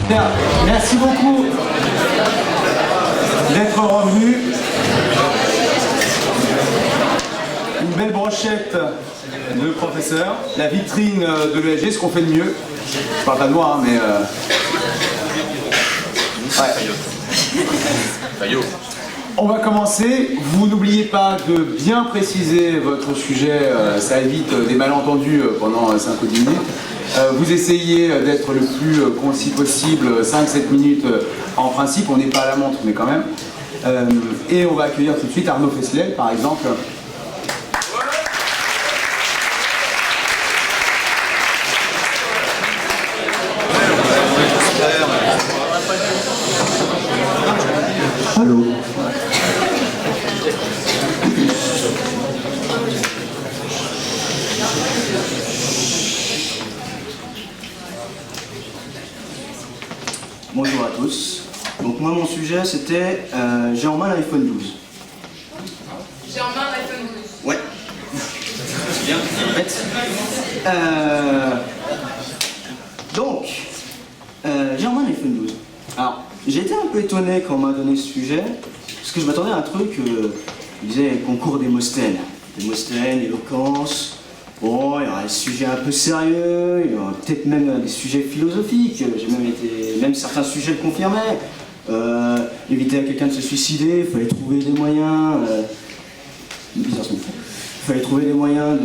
Bien, merci beaucoup d'être revenu. Une belle brochette de professeur, la vitrine de l'ESG, ce qu'on fait de mieux. Je parle pas de moi, hein, mais... Ouais. On va commencer. Vous n'oubliez pas de bien préciser votre sujet, ça évite des malentendus pendant 5 ou 10 minutes. Vous essayez d'être le plus concis possible, 5-7 minutes en principe, on n'est pas à la montre, mais quand même. Et on va accueillir tout de suite Arnaud Fesselet, par exemple. Allô. Bonjour à tous. Donc moi mon sujet c'était j'ai en main l'iPhone 12. J'ai en main l'iPhone 12. Ouais. C'est bien. En fait. Donc j'ai en main l'iPhone 12. Alors j'ai été un peu étonné quand on m'a donné ce sujet parce que je m'attendais à un truc qui disait concours Démosthène. Démosthène, éloquence. Bon, il y aura des sujets un peu sérieux, il y aura peut-être même des sujets philosophiques, même certains sujets le confirmaient. Éviter à quelqu'un de se suicider, il fallait trouver des moyens. Il fallait trouver des moyens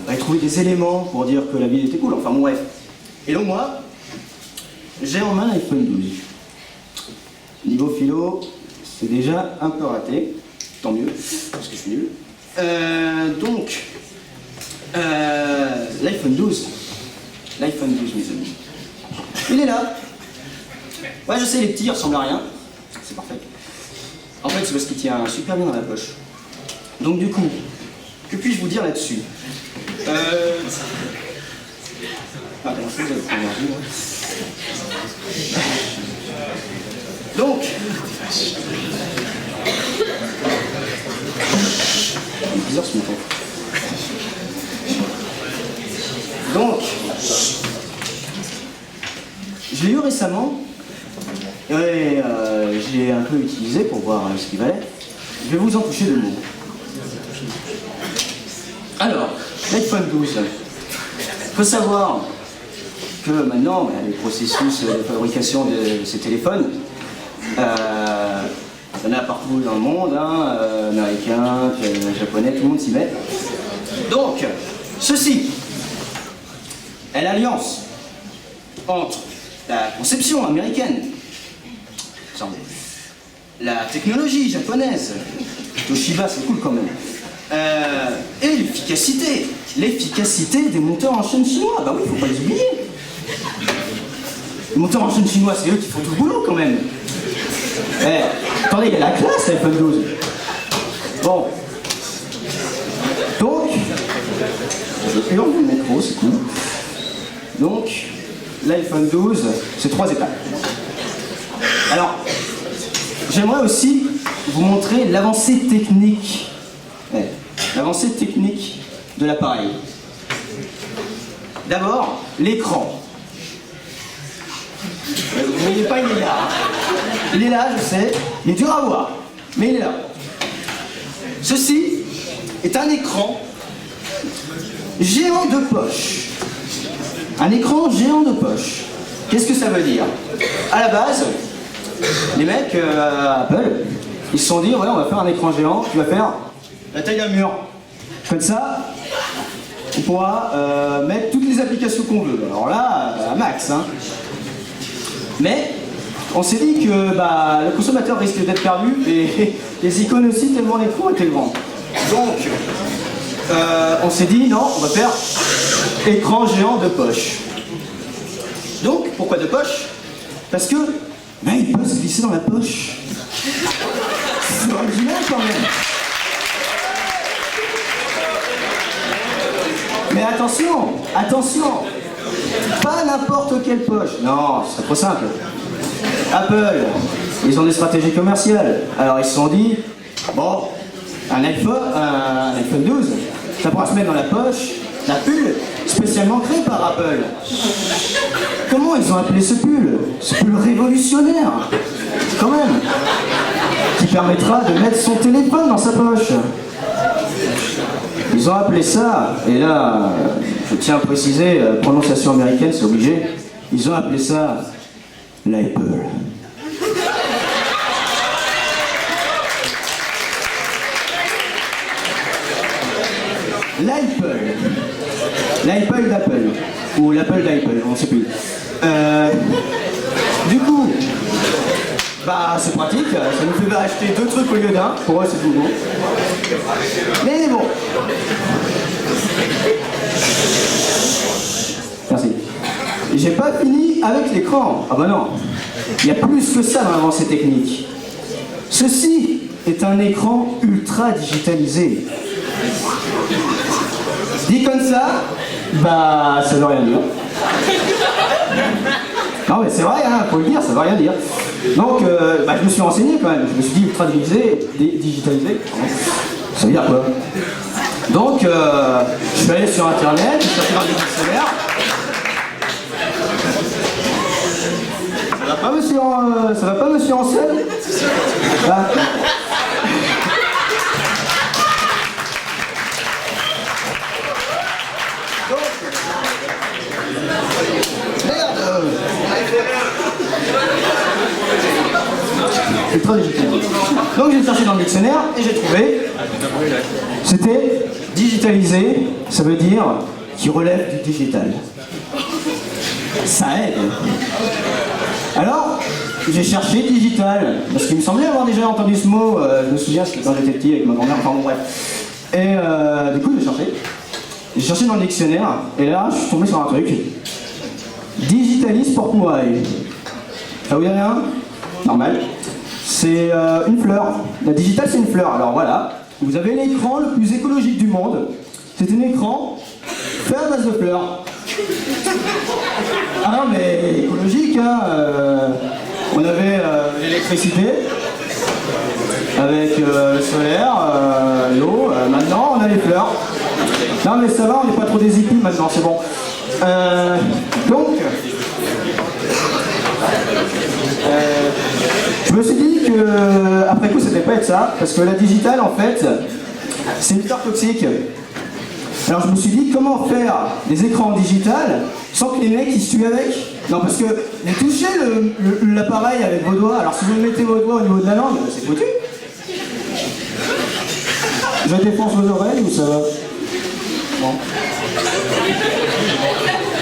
fallait trouver des éléments pour dire que la vie était cool, enfin bon bref. Et donc moi, j'ai en main l'iPhone 12. Niveau philo, c'est déjà un peu raté, tant mieux, parce que je suis nul. L'iPhone 12, mes amis, il est là. Ouais, je sais, les petits, il ressemble à rien. C'est parfait. En fait, c'est parce qu'il tient super bien dans la poche. Donc du coup, que puis-je vous dire là-dessus? Ah, comment ça, vous avez pris l'énergie, moi. Donc, c'est bizarre ce mouton. Donc, je l'ai eu récemment et je l'ai un peu utilisé pour voir ce qu'il valait. Je vais vous en toucher 2 mots. Alors, l'iPhone 12. Il faut savoir que maintenant, les processus de fabrication de ces téléphones, il y en a partout dans le monde, hein, américains, japonais, tout le monde s'y met. Donc, ceci est l'alliance entre la conception américaine, la technologie japonaise, Toshiba c'est cool quand même, et l'efficacité des moteurs en chaîne chinois. Bah oui, faut pas les oublier. Les moteurs en chaîne chinois, c'est eux qui font tout le boulot quand même. Attendez, il y a la classe l'iPhone 12. Bon. Donc, je hurle le micro, c'est cool. Donc, l'iPhone 12, c'est 3 étapes. Alors, j'aimerais aussi vous montrer l'avancée technique. L'avancée technique de l'appareil. D'abord, l'écran. Vous ne voyez pas, il est là. Il est là, je sais. Il est dur à voir, mais il est là. Ceci est un écran géant de poche. Un écran géant de poche. Qu'est-ce que ça veut dire? À la base, les mecs à Apple, ils se sont dit, ouais, on va faire un écran géant qui va faire la taille d'un mur. Comme ça, on pourra mettre toutes les applications qu'on veut. Alors là, à max, hein. Mais on s'est dit que le consommateur risque d'être perdu et les icônes aussi tellement l'écran était grand. Donc, on s'est dit non, on va faire écran géant de poche. Donc, pourquoi de poche? Parce que il peut se glisser dans la poche. C'est original quand même. Mais attention, pas n'importe quelle poche. Non, c'est trop simple. Apple, ils ont des stratégies commerciales. Alors ils se sont dit, bon, un iPhone 12, ça pourra se mettre dans la poche Un pull spécialement créé par Apple. Comment ils ont appelé ce pull? Ce pull révolutionnaire, quand même, qui permettra de mettre son téléphone dans sa poche. Ils ont appelé ça, et là, je tiens à préciser, prononciation américaine, c'est obligé, ils ont appelé ça l'Apple. L'iPod d'Apple, ou l'Apple d'Apple, on ne sait plus. Du coup, bah c'est pratique, ça nous fait acheter 2 trucs au lieu d'un, pour eux c'est tout bon. Mais bon. Merci. J'ai pas fini avec l'écran. Ah bah non, il y a plus que ça dans l'avancée technique. Ceci est un écran ultra digitalisé. Dit comme ça, bah ça veut rien dire. Non mais c'est vrai, hein, faut le dire, ça veut rien dire. Donc bah, je me suis renseigné quand même, je me suis dit ultra digitalisé, ça veut dire quoi? Donc je suis allé sur internet, je suis allé dans les dictionnaires. Ça va pas monsieur Ancel? Ah. C'est très digital. Donc j'ai cherché dans le dictionnaire et j'ai trouvé. C'était digitalisé, ça veut dire qui relève du digital. Ça aide. Alors, j'ai cherché digital, parce qu'il me semblait avoir déjà entendu ce mot, je me souviens, c'était quand j'étais petit avec ma grand-mère, enfin bon bref. Et du coup j'ai cherché. J'ai cherché dans le dictionnaire, et là je suis tombé sur un truc. Digitalis porpurae. Ça vous dit rien? Normal. C'est une fleur. La digitale c'est une fleur. Alors voilà, vous avez l'écran le plus écologique du monde. C'est un écran fait à base de fleurs. Ah non mais écologique, hein. On avait l'électricité, avec le solaire, l'eau, maintenant on a les fleurs. Non mais ça va, on n'est pas trop des hippies maintenant, c'est bon. Donc, je me suis dit que, après coup, ça devait pas être ça, parce que la digitale, en fait, c'est une fleur toxique. Alors je me suis dit, comment faire des écrans en digital sans que les mecs ils se tuent avec? Non, parce que vous touchez l'appareil avec vos doigts, alors si vous mettez vos doigts au niveau de la langue, c'est foutu. Je défonce vos oreilles ou ça va? Bon.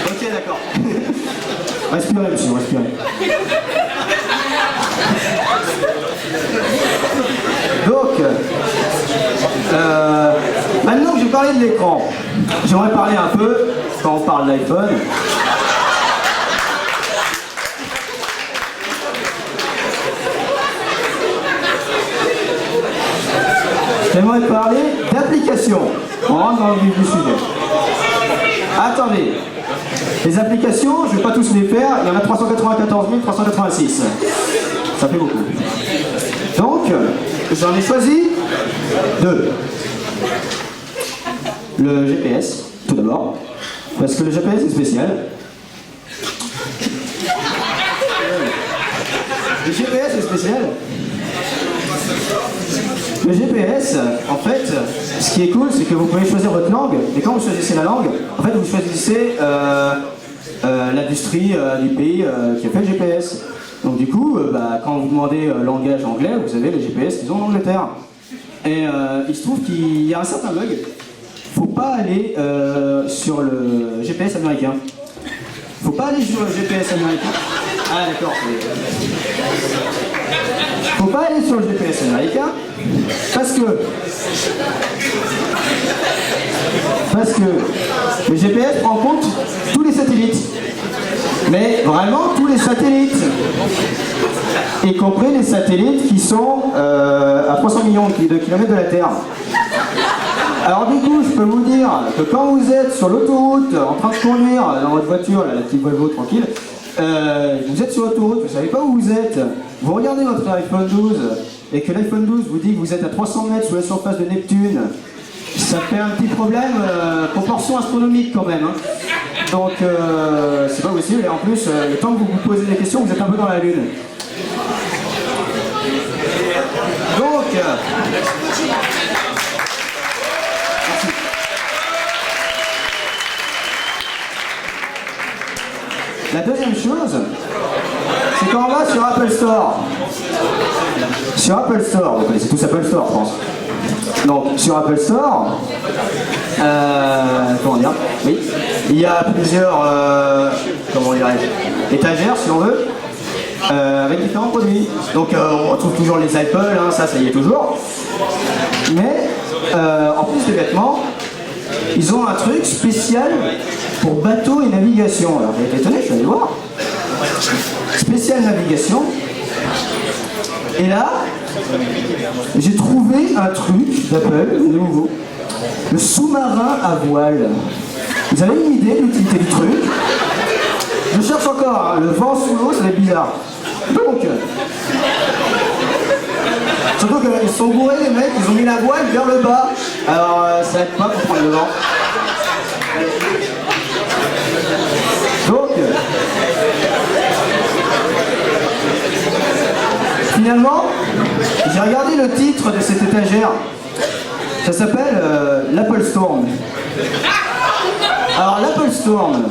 Ok, d'accord. Respirez, monsieur, respirez. Donc, maintenant que j'ai parlé de l'écran, j'aimerais parler un peu, quand on parle d'iPhone, j'aimerais parler d'applications. On rentre dans le vif du sujet. Attendez, les applications, je ne vais pas tous les faire, il y en a 394 386. Ça fait beaucoup. Donc, j'en ai choisi 2. Le GPS, tout d'abord, parce que le GPS est spécial. Le GPS est spécial. Le GPS, en fait, ce qui est cool, c'est que vous pouvez choisir votre langue, et quand vous choisissez la langue, en fait, vous choisissez l'industrie du pays qui a fait le GPS. Donc du coup, quand vous demandez langage anglais, vous avez le GPS qu'ils ont en Angleterre. Et il se trouve qu'il y a un certain bug. Faut pas aller sur le GPS américain. Faut pas aller sur le GPS américain. Ah d'accord. Faut pas aller sur le GPS américain parce que le GPS prend en compte tous les satellites. Mais vraiment tous les satellites, y compris les satellites qui sont à 300 millions de kilomètres de la Terre. Alors du coup, je peux vous dire que quand vous êtes sur l'autoroute, en train de conduire dans votre voiture, là, la petite Volvo tranquille, vous êtes sur l'autoroute, vous ne savez pas où vous êtes, vous regardez votre iPhone 12, et que l'iPhone 12 vous dit que vous êtes à 300 mètres sous la surface de Neptune, ça fait un petit problème proportionnel. proportions astronomiques quand même. Hein. Donc c'est pas possible. Et en plus, le temps que vous vous posez des questions, vous êtes un peu dans la lune. Donc, la deuxième chose, c'est quand on va sur Apple Store. Sur Apple Store, vous connaissez tous Apple Store, je pense. Donc, sur Apple Store, comment dire, oui, il y a plusieurs, comment dirais-je, étagères, si on veut, avec différents produits. Donc, on retrouve toujours les Apple, hein, ça y est toujours. Mais, en plus des vêtements, ils ont un truc spécial pour bateau et navigation. Alors, j'ai été étonné, je suis allé voir. Spécial navigation. Et là, j'ai trouvé un truc d'Apple, nouveau. Le sous-marin à voile. Vous avez une idée de l'utilité du truc? Je cherche encore, hein. Le vent sous l'eau, ça va être bizarre. Donc, surtout qu'ils sont bourrés les mecs, ils ont mis la voile vers le bas. Alors, ça aide pas pour prendre le vent. Donc, finalement, j'ai regardé le titre de cette étagère. Ça s'appelle l'Apple Storm. Alors l'Apple Storm,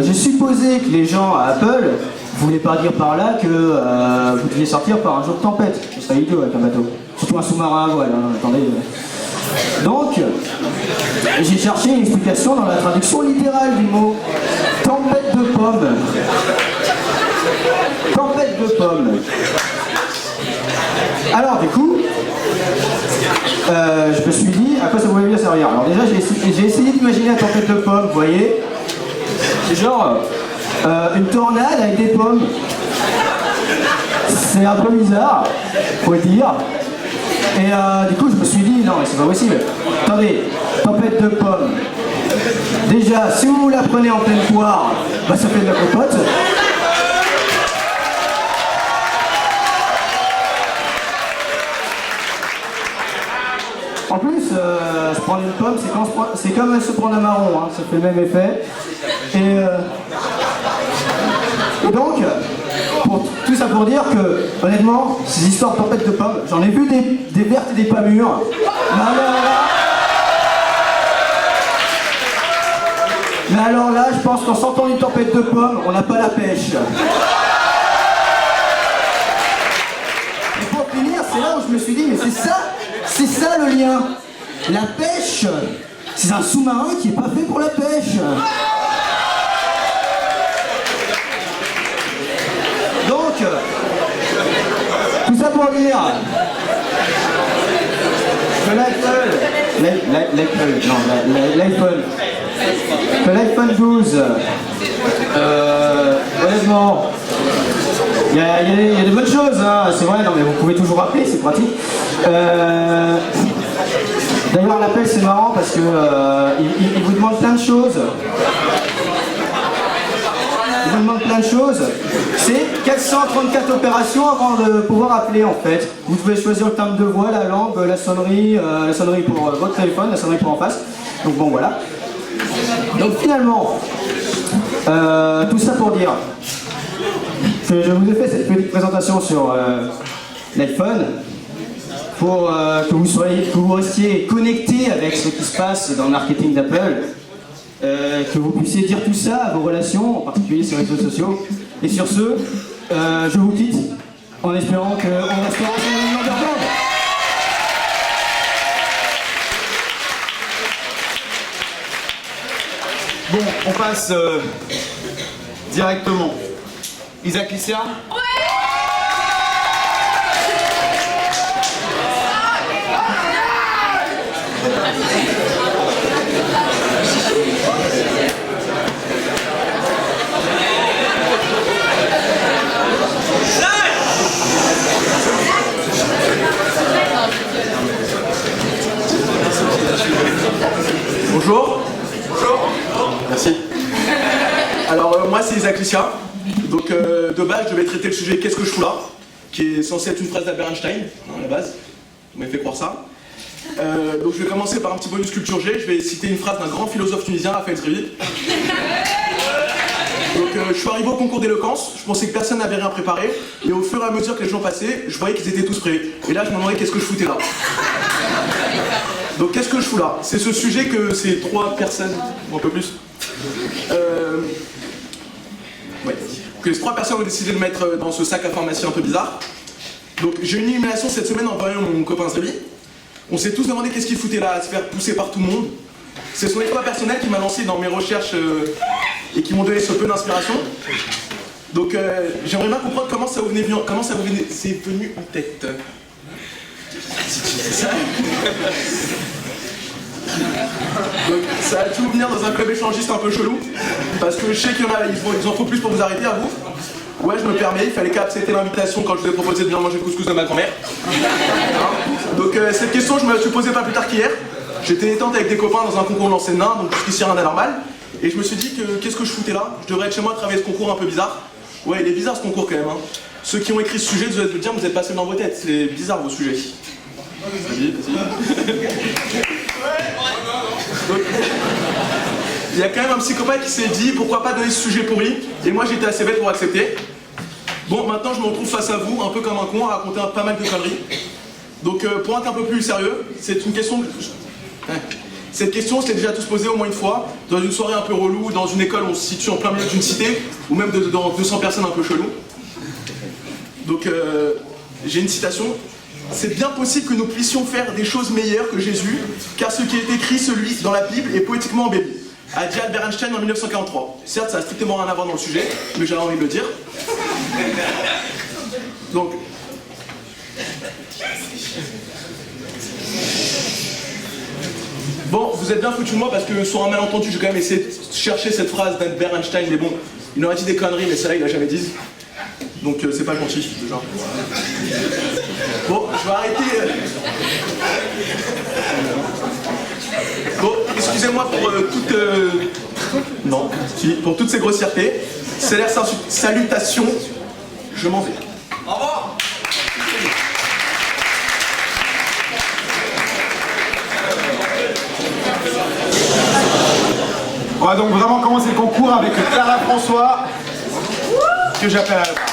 j'ai supposé que les gens à Apple voulaient pas dire par là que vous deviez sortir par un jour de tempête. Ce serait idiot avec un bateau. Surtout un sous-marin à voile, hein, attendez. Donc, j'ai cherché une explication dans la traduction littérale du mot tempête de pommes. Tempête de pommes. Alors du coup, je me suis dit à quoi ça pouvait bien servir. Alors déjà j'ai essayé d'imaginer la tempête de pommes, vous voyez. C'est genre une tornade avec des pommes. C'est un peu bizarre, faut le dire. Et du coup je me suis dit non mais c'est pas possible. Attendez, tempête de pommes. Déjà si vous la prenez en pleine poire, bah ça fait de la compote. En plus, se prendre une pomme, c'est comme se prendre un marron, hein, ça fait le même effet. Et donc, tout ça pour dire que, honnêtement, ces histoires de tempête de pommes, j'en ai vu des vertes et des pas mûres. Mais alors là, je pense qu'en sortant une tempête de pommes, on n'a pas la pêche. Et pour finir, c'est là où je me suis dit, mais c'est ça le lien. La pêche, c'est un sous-marin qui n'est pas fait pour la pêche. Donc, tout ça pour dire que l'iPhone 12, honnêtement, il y a de bonnes choses, hein. C'est vrai, non mais vous pouvez toujours appeler, c'est pratique. D'ailleurs l'appel c'est marrant parce que il vous demande plein de choses. Il vous demande plein de choses. C'est 434 opérations avant de pouvoir appeler en fait. Vous pouvez choisir le timbre de voix, la langue, la sonnerie pour votre téléphone, la sonnerie pour en face. Donc bon voilà. Donc finalement, tout ça pour dire que je vous ai fait cette petite présentation sur l'iPhone pour que vous restiez connectés avec ce qui se passe dans le marketing d'Apple, que vous puissiez dire tout ça à vos relations, en particulier sur les réseaux sociaux. Et sur ce, je vous quitte en espérant qu'on restera sur le même longueur d'onde. Bon, on passe directement. Isaac Lycéa ? Bonjour. Bonjour. Merci. Alors moi c'est Isaac Lycéa. Donc de base je devais traiter le sujet Qu'est-ce que je fous là, qui est censé être une phrase d'Albert Einstein, à la base. Vous m'avez fait croire ça. Donc je vais commencer par un petit bonus culture G. Je vais citer une phrase d'un grand philosophe tunisien, Raphaël Srivi. Donc je suis arrivé au concours d'éloquence, je pensais que personne n'avait rien préparé, et au fur et à mesure que les gens passaient, je voyais qu'ils étaient tous prêts. Et là je me demandais qu'est-ce que je foutais là. Donc qu'est-ce que je fous là? C'est ce sujet que ces 3 personnes, ou un peu plus, que les 3 personnes ont décidé de mettre dans ce sac à pharmacie un peu bizarre. Donc j'ai eu une illumination cette semaine en voyant mon copain Srivi. On s'est tous demandé qu'est-ce qu'il foutait là, à se faire pousser par tout le monde. Ce sont les 3 personnels qui m'ont lancé dans mes recherches et qui m'ont donné ce peu d'inspiration. Donc j'aimerais bien comprendre comment ça vous est venu en tête. Si tu sais ça. Donc ça a tout venir dans un club échangiste un peu chelou. Parce que je sais qu'il y en a, ils en faut plus pour vous arrêter à vous. Ouais, je me permets, il fallait qu'accepter l'invitation quand je vous ai proposé de venir manger le couscous de ma grand-mère. Donc cette question, je me la suis posée pas plus tard qu'hier. J'étais détente avec des copains dans un concours de lancer de nains, donc jusqu'ici rien d'anormal. Et je me suis dit que qu'est-ce que je foutais là? Je devrais être chez moi travailler ce concours un peu bizarre. Ouais, il est bizarre ce concours quand même. Hein. Ceux qui ont écrit ce sujet, vous allez me dire, vous êtes pas seuls dans vos têtes. C'est bizarre vos sujets. Vas-y. Donc, il y a quand même un psychopathe qui s'est dit pourquoi pas donner ce sujet pourri. Et moi j'étais assez bête pour accepter. Bon, maintenant je me retrouve face à vous, un peu comme un con, à raconter pas mal de conneries. Donc pour être un peu plus sérieux, c'est une question... Cette question, je l'ai déjà tous posée au moins une fois, dans une soirée un peu relou, dans une école où on se situe en plein milieu d'une cité, ou même dans 200 personnes un peu cheloues. Donc j'ai une citation. C'est bien possible que nous puissions faire des choses meilleures que Jésus, car ce qui est écrit, celui dans la Bible, est poétiquement embelli. A dit Albert Einstein en 1943. Certes, ça n'a strictement rien à voir dans le sujet, mais j'avais envie de le dire. Donc... Bon, vous êtes bien foutu de moi parce que sur un malentendu, j'ai quand même essayé de chercher cette phrase d'Albert Einstein, mais bon, il aurait dit des conneries, mais celle-là, il l'a jamais dit. Donc c'est pas gentil, déjà. Bon, je vais arrêter. Bon, excusez-moi pour Non, si, pour toutes ces grossièretés. C'est l'air salutation. Je m'en vais. Au revoir. On va donc vraiment commencer le concours avec Clara François, que j'appelle à la barre.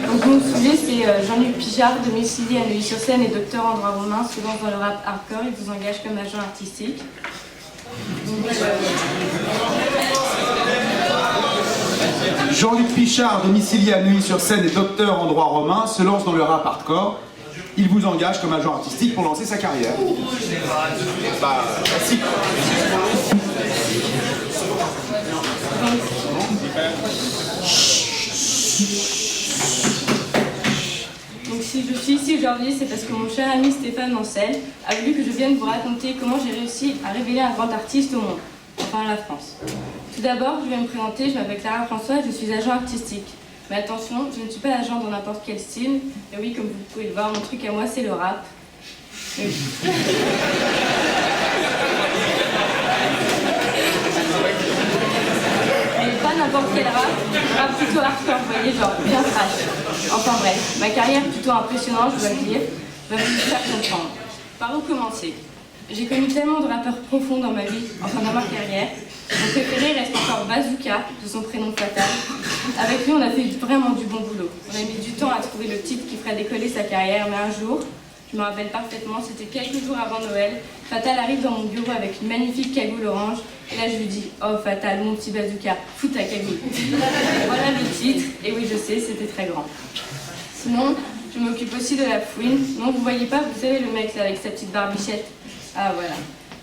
Donc mon sujet c'est Jean-Luc Pichard, domicilié à Neuilly-sur-Seine et docteur en droit romain, se lance dans le rap hardcore, il vous engage comme agent artistique. Donc, Jean-Luc Pichard, domicilié à Neuilly-sur-Seine et docteur en droit romain, se lance dans le rap hardcore. Il vous engage comme agent artistique pour lancer sa carrière. Bah, si. Donc si je suis ici aujourd'hui, c'est parce que mon cher ami Stéphane Mancel a voulu que je vienne vous raconter comment j'ai réussi à révéler un grand artiste au monde, enfin la France. Tout d'abord, je vais me présenter, je m'appelle Clara François, je suis agent artistique. Mais attention, je ne suis pas agent dans n'importe quel style. Et oui, comme vous pouvez le voir, mon truc à moi, c'est le rap. Oui. Mais pas n'importe quel rap plutôt hardcore, vous voyez, genre bien trash. Enfin bref, ma carrière plutôt impressionnante, je dois le dire, va vous faire comprendre. Par où commencer? J'ai connu tellement de rappeurs profonds dans ma vie, enfin dans ma carrière. Mon préféré reste encore Bazooka, de son prénom Fatal. Avec lui, on a fait vraiment du bon boulot. On a mis du temps à trouver le titre qui ferait décoller sa carrière, mais un jour, je me rappelle parfaitement, c'était quelques jours avant Noël, Fatal arrive dans mon bureau avec une magnifique cagoule orange, et là je lui dis « Oh Fatal, mon petit Bazooka, fous ta cagoule !» Voilà le titre, et oui je sais, c'était très grand. Sinon, je m'occupe aussi de la fouine. Non, vous voyez pas, vous savez le mec là avec sa petite barbichette. Ah voilà.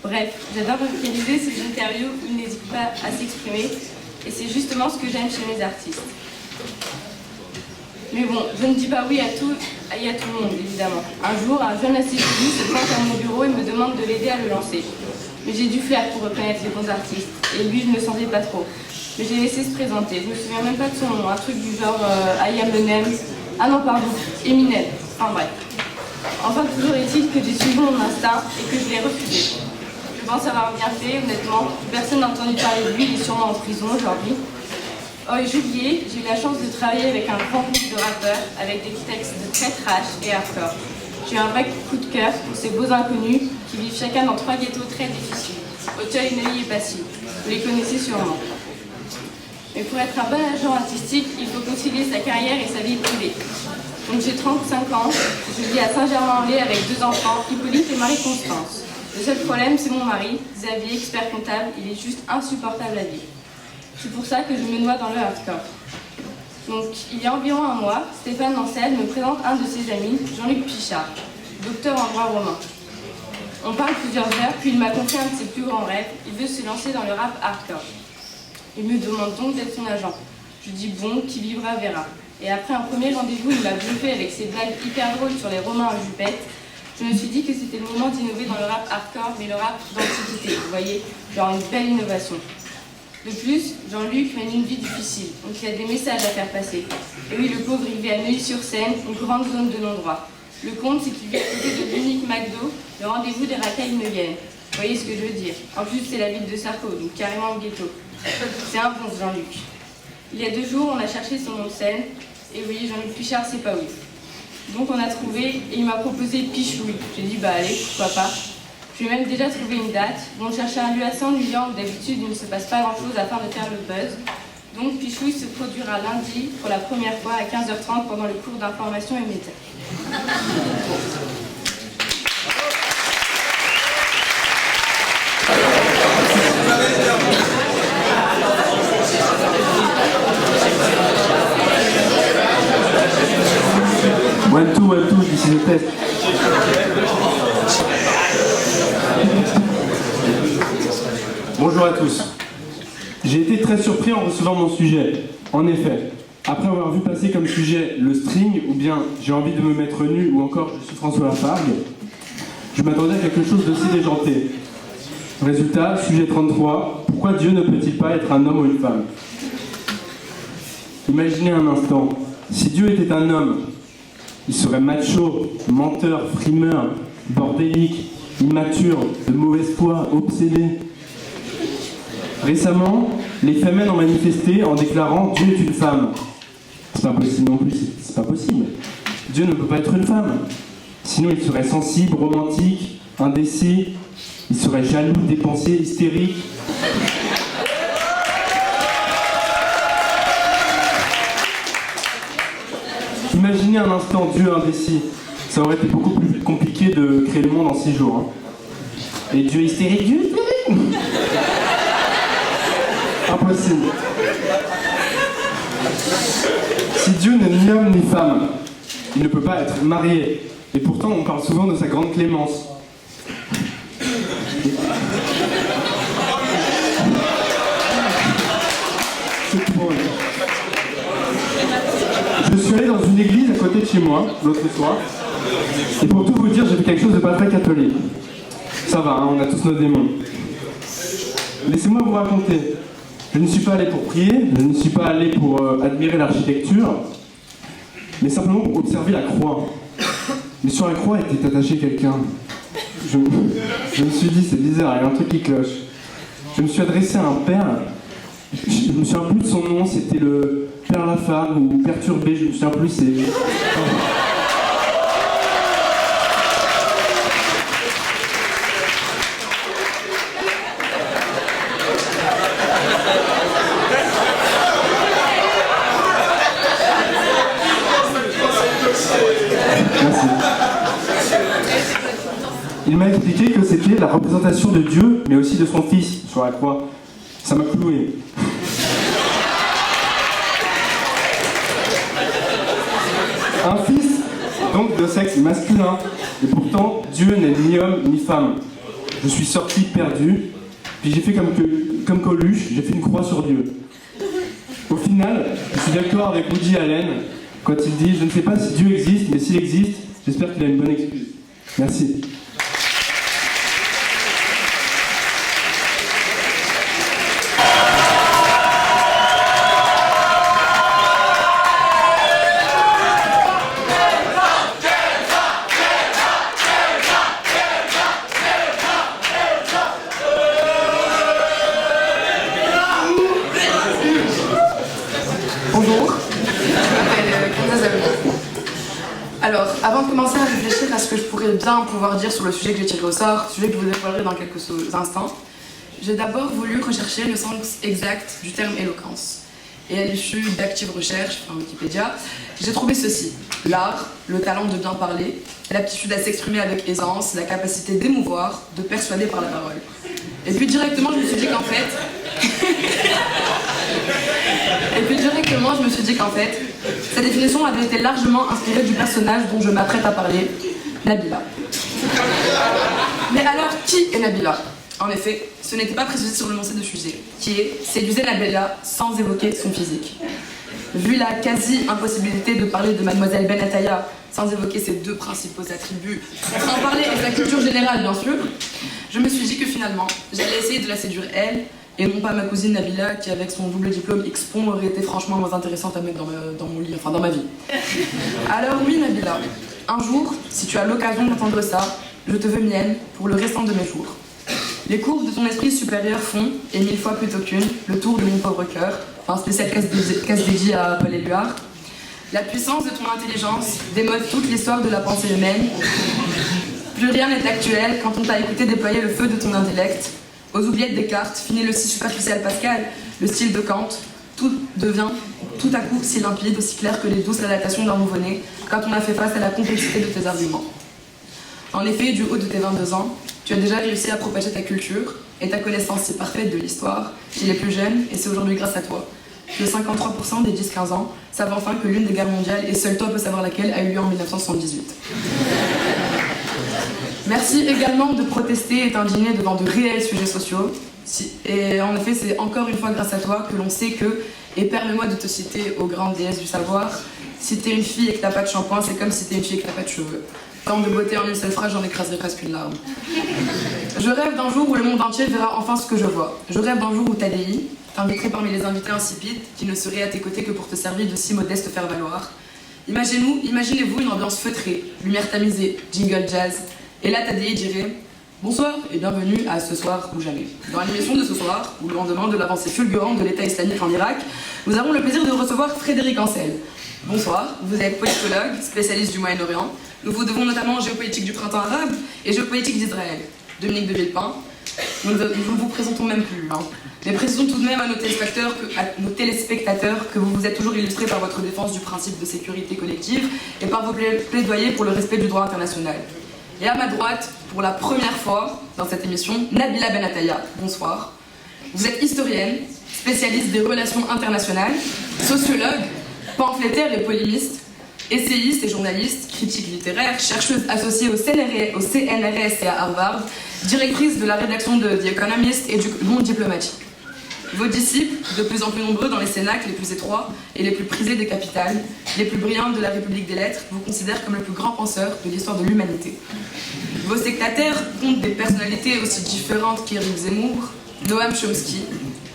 Bref, j'adore réaliser ces interviews où il n'hésite pas à s'exprimer, et c'est justement ce que j'aime chez mes artistes. Mais bon, je ne dis pas oui à tout le monde, évidemment. Un jour, un jeune assidu se pointe à mon bureau et me demande de l'aider à le lancer. Mais j'ai du flair pour reconnaître les bons artistes, et lui, je ne me sentais pas trop. Mais j'ai laissé se présenter, je me souviens même pas de son nom, un truc du genre I am the name. Ah non, pardon, Eminem. Enfin bref. Enfin, toujours est-il que j'ai suivi mon instinct et que je l'ai refusé. Je pense avoir bien fait, honnêtement. Personne n'a entendu parler de lui, il est sûrement en prison aujourd'hui. En juillet, j'ai eu la chance de travailler avec un grand groupe de rappeurs avec des textes très trash et hardcore. J'ai eu un vrai coup de cœur pour ces beaux inconnus qui vivent chacun dans 3 ghettos très difficiles, Auteuil, Neuilly et Passy. Vous les connaissez sûrement. Mais pour être un bon agent artistique, il faut concilier sa carrière et sa vie privée. Donc j'ai 35 ans, je vis à Saint-Germain-en-Laye avec 2 enfants, Hippolyte et Marie-Constance. Le seul problème, c'est mon mari, Xavier, expert comptable, il est juste insupportable à vivre. C'est pour ça que je me noie dans le hardcore. Donc, il y a environ un mois, Stéphane Nancel me présente un de ses amis, Jean-Luc Pichard, docteur en droit romain. On parle plusieurs heures, puis il m'a confié un de ses plus grands rêves, il veut se lancer dans le rap hardcore. Il me demande donc d'être son agent. Je dis bon, qui vivra verra. Et après un premier rendez-vous, il m'a bluffé avec ses blagues hyper drôles sur les Romains en jupette. Je me suis dit que c'était le moment d'innover dans le rap hardcore, mais le rap d'antiquité, vous voyez, genre une belle innovation. De plus, Jean-Luc mène une vie difficile, donc il y a des messages à faire passer. Et oui, le pauvre, il vit à Neuilly-sur-Seine, une grande zone de non-droit. Le compte, c'est qu'il vit à côté de l'unique McDo, le rendez-vous des racailles neuilliennes. Vous voyez ce que je veux dire. En plus, c'est la ville de Sarko, donc carrément au ghetto. C'est un bon Jean-Luc. Il y a 2 jours, on a cherché son nom de scène, et oui, Jean-Luc Pichard, c'est pas ouf. Donc on a trouvé, et il m'a proposé Pichoui. J'ai dit, bah allez, pourquoi pas. J'ai même déjà trouvé une date. Bon, on cherchait un lieu assez ennuyant où d'habitude il ne se passe pas grand-chose afin de faire le buzz. Donc Pichouille se produira lundi pour la première fois à 15h30 pendant le cours d'information et médias. One, two, d'ici le test. Bonjour à tous. J'ai été très surpris en recevant mon sujet. En effet, après avoir vu passer comme sujet le string, ou bien j'ai envie de me mettre nu, ou encore je suis François Lafargue, je m'attendais à quelque chose d'aussi déjanté. Résultat, sujet 33, pourquoi Dieu ne peut-il pas être un homme ou une femme? Imaginez un instant, si Dieu était un homme, il serait macho, menteur, frimeur, bordélique, immature, de mauvaise foi, obsédé. Récemment, les femmes ont manifesté en déclarant « Dieu est une femme ». C'est pas possible non plus, c'est pas possible. Dieu ne peut pas être une femme. Sinon il serait sensible, romantique, indécis, il serait jaloux, dépensier, hystérique. Imaginez un instant Dieu indécis. Ça aurait été beaucoup plus compliqué de créer le monde en 6 jours. Hein. Et Dieu hystérique, Dieu hystérique. Impossible. Si Dieu n'est ni homme ni femme, il ne peut pas être marié. Et pourtant, on parle souvent de sa grande clémence. C'est drôle. Je suis allé dans une église à côté de chez moi, l'autre soir. Et pour tout vous dire, j'ai fait quelque chose de pas très catholique. Ça va, hein, on a tous nos démons. Laissez-moi vous raconter. Je ne suis pas allé pour prier, je ne suis pas allé pour admirer l'architecture, mais simplement pour observer la croix. Mais sur la croix était attaché quelqu'un. Je me suis dit, c'est bizarre, il y a un truc qui cloche. Je me suis adressé à un père, je me souviens plus de son nom, c'était le Père Lafargue ou Perturbé, je me souviens plus, c'est... Merci. Il m'a expliqué que c'était la représentation de Dieu, mais aussi de son fils sur la croix. Ça m'a cloué. Un fils, donc de sexe masculin, et pourtant Dieu n'est ni homme ni femme. Je suis sorti perdu, puis j'ai fait comme Coluche, j'ai fait une croix sur Dieu. Au final, je suis d'accord avec Woody Allen quand il dit « Je ne sais pas si Dieu existe, mais s'il existe, j'espère qu'il a une bonne excuse. » Merci. Alors, avant de commencer à réfléchir à ce que je pourrais bien pouvoir dire sur le sujet que j'ai tiré au sort, sujet que je vous dévoilerai dans quelques instants, j'ai d'abord voulu rechercher le sens exact du terme éloquence. Et à l'issue d'actives recherches, enfin Wikipédia, j'ai trouvé ceci: l'art, le talent de bien parler, l'aptitude à s'exprimer avec aisance, la capacité d'émouvoir, de persuader par la parole. Et puis directement, je me suis dit qu'en fait... cette définition avait été largement inspirée du personnage dont je m'apprête à parler, Nabila. Mais alors, qui est Nabila? En effet, ce n'était pas précisé sur le l'énoncé de sujet, qui est « séduisait Nabila sans évoquer son physique ». Vu la quasi-impossibilité de parler de Mademoiselle Benataya sans évoquer ses deux principaux attributs, sans parler de sa culture générale bien sûr, je me suis dit que finalement, j'allais essayer de la séduire elle, et non pas ma cousine Nabila qui avec son double diplôme X-Pont aurait été franchement moins intéressante à mettre dans mon lit, enfin dans ma vie. Alors oui Nabila, un jour, si tu as l'occasion d'entendre ça, je te veux mienne pour le restant de mes jours. Les courbes de ton esprit supérieur font, et 1000 fois plutôt qu'une, le tour de mon pauvre cœur, enfin spécial casse dédié à Paul Éluard. La puissance de ton intelligence démode toute l'histoire de la pensée humaine. Plus rien n'est actuel quand on t'a écouté déployer le feu de ton intellect. Aux oubliettes Descartes, fini le si superficiel Pascal, le style de Kant, tout devient tout à coup si limpide, aussi clair que les douces adaptations d'un nouveau-né, quand on a fait face à la complexité de tes arguments. En effet, du haut de tes 22 ans, tu as déjà réussi à propager ta culture et ta connaissance si parfaite de l'histoire chez les plus jeunes, et c'est aujourd'hui grâce à toi que 53% des 10-15 ans savent enfin que l'une des guerres mondiales, et seul toi peux savoir laquelle, a eu lieu en 1978. Merci également de protester et t'indigner devant de réels sujets sociaux. Et en effet, c'est encore une fois grâce à toi que l'on sait que, et permets-moi de te citer aux grandes déesses du savoir, si t'es une fille et que t'as pas de shampoing, c'est comme si t'es une fille et que t'as pas de cheveux. Tant de beauté en une seule phrase, j'en écraserai presque une larme. Je rêve d'un jour où le monde entier verra enfin ce que je vois. Je rêve d'un jour où Tadei t'inviterait parmi les invités insipides qui ne seraient à tes côtés que pour te servir de si modeste faire-valoir. Imaginez-vous une ambiance feutrée, lumière tamisée, jingle jazz. Et là, Tadei dirait « Bonsoir et bienvenue à Ce soir ou jamais ». Dans l'émission de ce soir, ou le lendemain de l'avancée fulgurante de l'État islamique en Irak, nous avons le plaisir de recevoir Frédéric Ancel. Bonsoir, vous êtes politologue, spécialiste du Moyen-Orient. Nous vous devons notamment géopolitique du printemps arabe et géopolitique d'Israël. Dominique de Villepin, nous ne vous présentons même plus. Mais précisons tout de même à nos téléspectateurs que vous vous êtes toujours illustrés par votre défense du principe de sécurité collective et par vos plaidoyers pour le respect du droit international. Et à ma droite, pour la première fois dans cette émission, Nabila Benataya. Bonsoir. Vous êtes historienne, spécialiste des relations internationales, sociologue, pamphlétaire et polémiste, essayiste et journaliste, critique littéraire, chercheuse associée au CNRS et à Harvard, directrice de la rédaction de The Economist et du Monde diplomatique. Vos disciples, de plus en plus nombreux dans les cénacles les plus étroits et les plus prisés des capitales, les plus brillantes de la République des lettres, vous considèrent comme le plus grand penseur de l'histoire de l'humanité. Vos sectataires comptent des personnalités aussi différentes qu'Éric Zemmour, Noam Chomsky,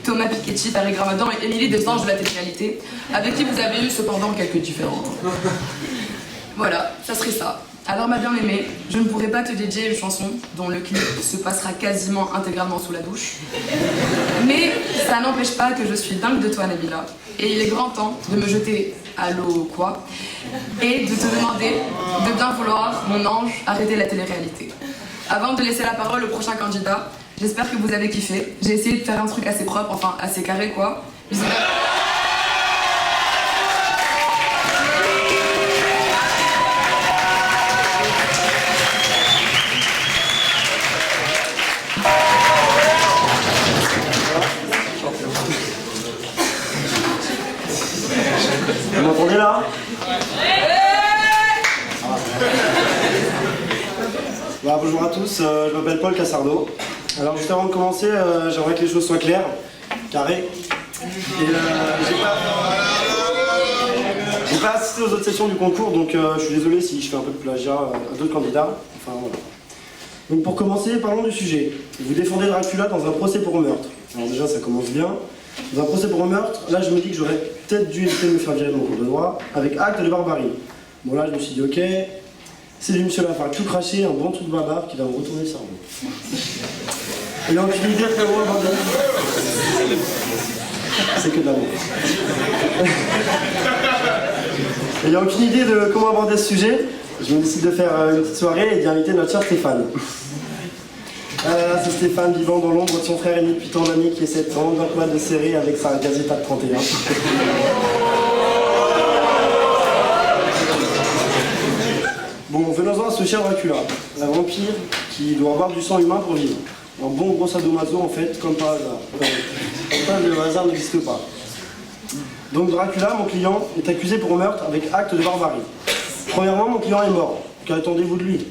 Thomas Piketty, Tariq Ramadan et Émilie Destange de la télé-réalité, avec qui vous avez eu cependant quelques différends. Voilà, ça serait ça. Alors ma bien-aimée, je ne pourrais pas te dédier une chanson dont le clip se passera quasiment intégralement sous la douche. Mais ça n'empêche pas que je suis dingue de toi Nabila. Et il est grand temps de me jeter à l'eau quoi et de te demander de bien vouloir, mon ange, arrêter la télé-réalité. Avant de laisser la parole au prochain candidat, j'espère que vous avez kiffé. J'ai essayé de faire un truc assez propre, enfin assez carré quoi. Vous m'entendez là? Bonjour à tous, je m'appelle Paul Cassardo. Alors juste avant de commencer, j'aimerais que les choses soient claires, carrées. Et j'ai pas assisté aux autres sessions du concours, donc je suis désolé si je fais un peu de plagiat à d'autres candidats. Enfin voilà. Donc pour commencer, parlons du sujet. Vous défendez Dracula dans un procès pour meurtre. Alors déjà ça commence bien. Dans un procès pour meurtre, là je me dis que j'aurais peut-être dû éviter de me faire virer de mon cours de droit avec acte de barbarie. Bon là je me suis dit ok, c'est du monsieur Lafargue tout craché, un bon truc de barbare qui va me retourner le cerveau. Et donc je vais dire frérot, c'est que de l'amour. Ayant aucune idée de comment aborder ce sujet, je me décide de faire une petite soirée et d'y inviter notre cher Stéphane. C'est Stéphane vivant dans l'ombre de son frère aîné depuis tant d'années qui essaie de se rendre d'un de serré avec sa Gazeta de 31. Bon, venons-en à ce cher Dracula, un vampire qui doit avoir du sang humain pour vivre. Un bon gros sadomaso en fait, comme par hasard. Le hasard n'existe pas. Donc Dracula, mon client, est accusé pour meurtre avec acte de barbarie. Premièrement, mon client est mort. Qu'attendez-vous de lui?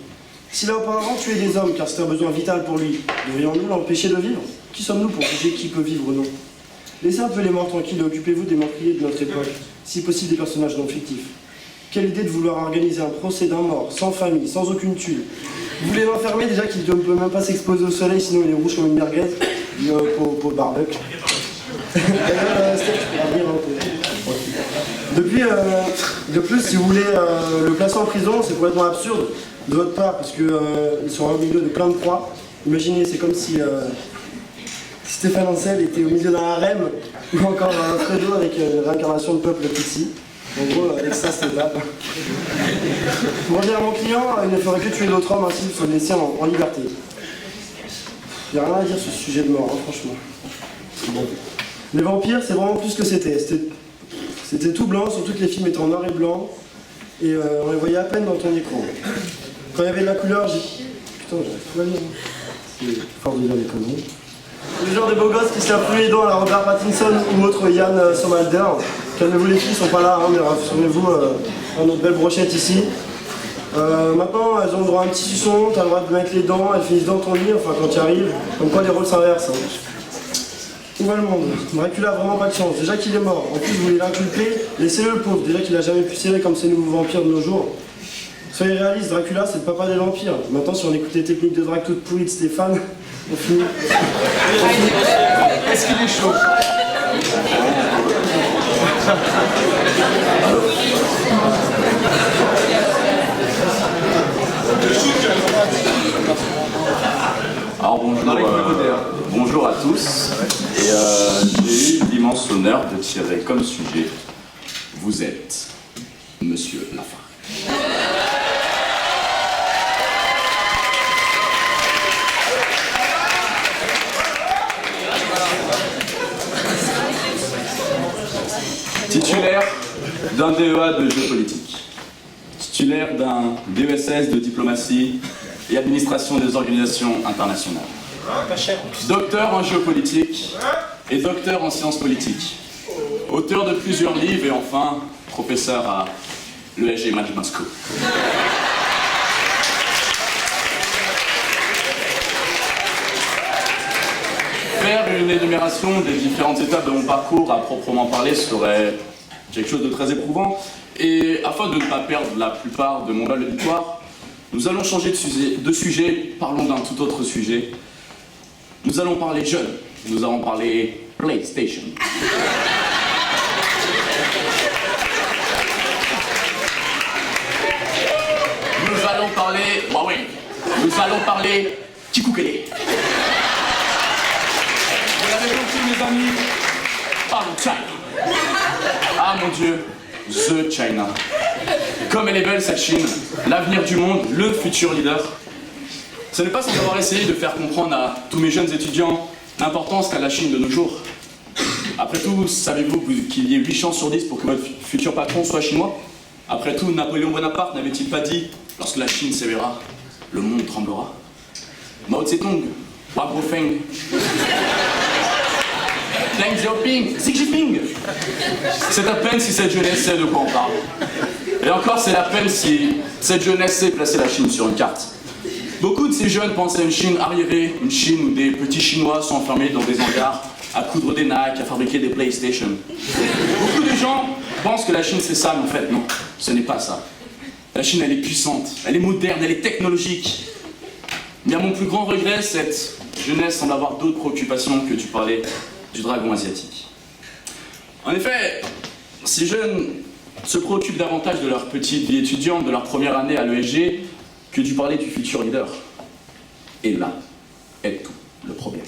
S'il a auparavant tué des hommes car c'est un besoin vital pour lui, devrions-nous l'empêcher de vivre? Qui sommes-nous pour juger qui peut vivre ou non? Laissez un peu les morts tranquilles et occupez-vous des meurtriers de notre époque, si possible des personnages non fictifs. Quelle idée de vouloir organiser un procès d'un mort, sans famille, sans aucune tuile. Vous voulez l'enfermer déjà qu'il ne peut même pas s'exposer au soleil, sinon il est rouge comme une merguez, pour barbecue. De plus, si vous voulez le placer en prison, c'est complètement absurde de votre part, parce qu'ils sont au milieu de plein de croix. Imaginez, c'est comme si Stéphane Ansel était au milieu d'un harem, ou encore un Fredo avec une réincarnation de peuple Tutsi. En gros, avec ça, c'était là. Pour revenir à mon client, il ne ferait que tuer d'autres hommes, ainsi il faut le laisser en liberté. Il n'y a rien à dire sur ce sujet de mort, hein, franchement. Bon. Les vampires, c'est vraiment plus ce que c'était. C'était tout blanc, surtout que les films étaient en noir et blanc, et on les voyait à peine dans ton écran. Quand il y avait de la couleur, j'ai... Putain, j'arrive pas à lire. C'est fort de dire des conneries. Le genre de beaux gosses qui se lavent tous les dents à la Robert Pattinson ou autre Yann Somalder. Calmez-vous les filles, ils sont pas là, hein, mais souvenez-vous à notre belle brochette ici. Maintenant, elles ont le droit à un petit suçon, t'as le droit de mettre les dents, elles finissent dans ton lit, enfin quand tu arrives, comme quoi les rôles s'inversent. Où va le monde? Dracula a vraiment pas de chance, déjà qu'il est mort. En plus, vous voulez l'inculper, laissez-le le pauvre, déjà qu'il a jamais pu serrer comme ces nouveaux vampires de nos jours. Soyez réalistes, Dracula c'est le papa des vampires. Maintenant, si on écoute les techniques de drague toutes pourries de Stéphane, on finit. Est-ce qu'il est chaud? Alors bonjour à tous, et j'ai eu l'immense honneur de tirer comme sujet « Vous êtes Monsieur Lafargue ». Titulaire d'un DEA de géopolitique, titulaire d'un DESS de diplomatie et administration des organisations internationales, docteur en géopolitique et docteur en sciences politiques, auteur de plusieurs livres et enfin professeur à l'ESG Management School. Faire une énumération des différentes étapes de mon parcours à proprement parler serait quelque chose de très éprouvant, et afin de ne pas perdre la plupart de mon bal de victoire, nous allons changer de sujet, parlons d'un tout autre sujet. Nous allons parler jeunes, nous allons parler PlayStation. Nous allons parler Huawei, nous allons parler Kikukele. Vous l'avez compris mes amis, parlons China. Ah mon Dieu, The China. Comme elle est belle cette Chine, l'avenir du monde, le futur leader. Ce n'est pas sans avoir essayé de faire comprendre à tous mes jeunes étudiants l'importance qu'a la Chine de nos jours. Après tout, savez-vous qu'il y ait 8 chances sur 10 pour que votre futur patron soit chinois? Après tout, Napoléon Bonaparte n'avait-il pas dit « Lorsque la Chine s'éveillera, le monde tremblera » Mao Tse-tung, Hua Guofeng, Deng Xiaoping, Xi Jinping. C'est à peine si cette jeunesse sait de quoi on parle. Et encore, c'est la peine si cette jeunesse sait placer la Chine sur une carte. Beaucoup de ces jeunes pensent à une Chine arriérée, une Chine où des petits Chinois sont enfermés dans des hangars, à coudre des nacs, à fabriquer des PlayStation. Beaucoup de gens pensent que la Chine c'est ça, mais en fait non, ce n'est pas ça. La Chine elle est puissante, elle est moderne, elle est technologique. Mais à mon plus grand regret, cette jeunesse semble avoir d'autres préoccupations que tu parlais du dragon asiatique. En effet, ces jeunes se préoccupent davantage de leur petite vie étudiante, de leur première année à l'ESG, que tu parlais du futur leader. Et là est tout le problème.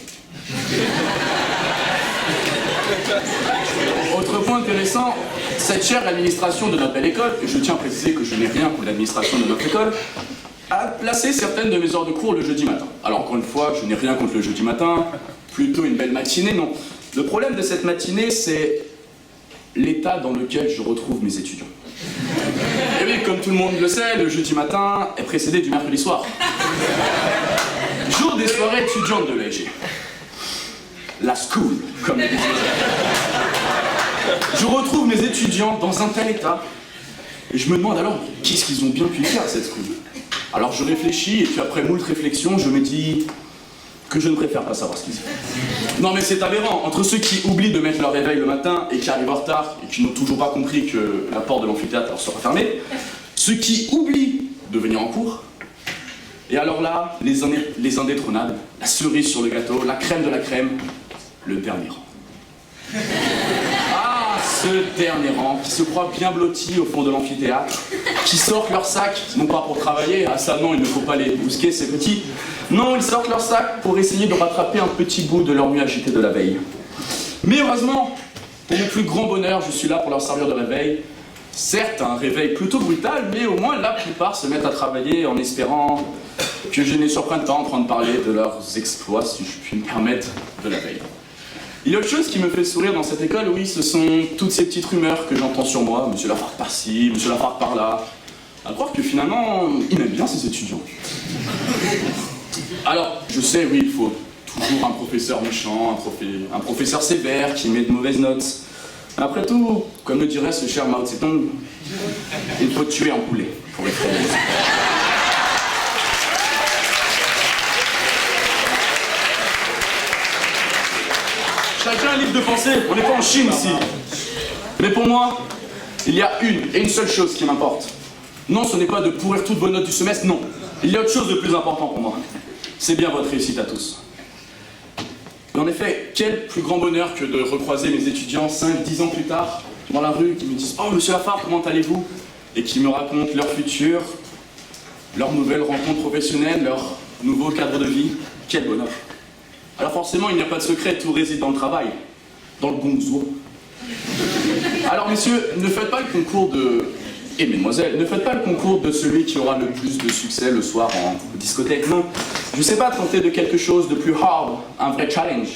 Autre point intéressant, cette chère administration de notre belle école, et je tiens à préciser que je n'ai rien contre l'administration de notre école, a placé certaines de mes heures de cours le jeudi matin. Alors encore une fois, je n'ai rien contre le jeudi matin, plutôt une belle matinée, non. Le problème de cette matinée, c'est l'état dans lequel je retrouve mes étudiants. Et oui, comme tout le monde le sait, le jeudi matin est précédé du mercredi soir. Jour des soirées étudiantes de l'EG. La school, comme ils disent. Je retrouve mes étudiants dans un tel état, et je me demande alors, qu'est-ce qu'ils ont bien pu faire cette school? Alors je réfléchis, et puis après moult réflexions, je me dis que je ne préfère pas savoir ce qu'ils font. Non mais c'est aberrant, entre ceux qui oublient de mettre leur réveil le matin et qui arrivent en retard et qui n'ont toujours pas compris que la porte de l'amphithéâtre leur sera fermée, ceux qui oublient de venir en cours, et alors là, les indétrônables, la cerise sur le gâteau, la crème de la crème, le dernier rang. Ah, ce dernier rang, qui se croit bien blotti au fond de l'amphithéâtre, qui sortent leur sac, non pas pour travailler, ah ça non, il ne faut pas les bousquer ces petits, non, ils sortent leur sac pour essayer de rattraper un petit bout de leur nuit agitée de la veille. Mais heureusement, pour mon plus grand bonheur, je suis là pour leur servir de réveil. Certes, un réveil plutôt brutal, mais au moins la plupart se mettent à travailler en espérant que je ne les surprenne pas en train de parler de leurs exploits, si je puis me permettre, de la veille. Il y a autre chose qui me fait sourire dans cette école, oui, ce sont toutes ces petites rumeurs que j'entends sur moi, Monsieur Lafargue par-ci, Monsieur Lafargue par-là, à croire que finalement, il aime bien ses étudiants. Alors, je sais, oui, il faut toujours un professeur méchant, un professeur sévère qui met de mauvaises notes. Après tout, comme le dirait ce cher Mao Tse-tung, il faut tuer un poulet pour être honnête. Chacun a un livre de pensée, on n'est pas en Chine ici. Mais pour moi, il y a une et une seule chose qui m'importe. Non, ce n'est pas de pourrir toutes vos notes du semestre, non. Il y a autre chose de plus important pour moi. C'est bien votre réussite à tous. Et en effet, quel plus grand bonheur que de recroiser mes étudiants 5-10 ans plus tard, dans la rue, qui me disent « Oh, Monsieur Lafargue, comment allez-vous ?» et qui me racontent leur futur, leur nouvelle rencontre professionnelle, leur nouveau cadre de vie. Quel bonheur. Alors forcément, il n'y a pas de secret, tout réside dans le travail, dans le gongzo. Alors messieurs, ne faites pas le concours de... Et mesdemoiselles, ne faites pas le concours de celui qui aura le plus de succès le soir en discothèque, non. Je sais pas, tenter de quelque chose de plus hard, un vrai challenge.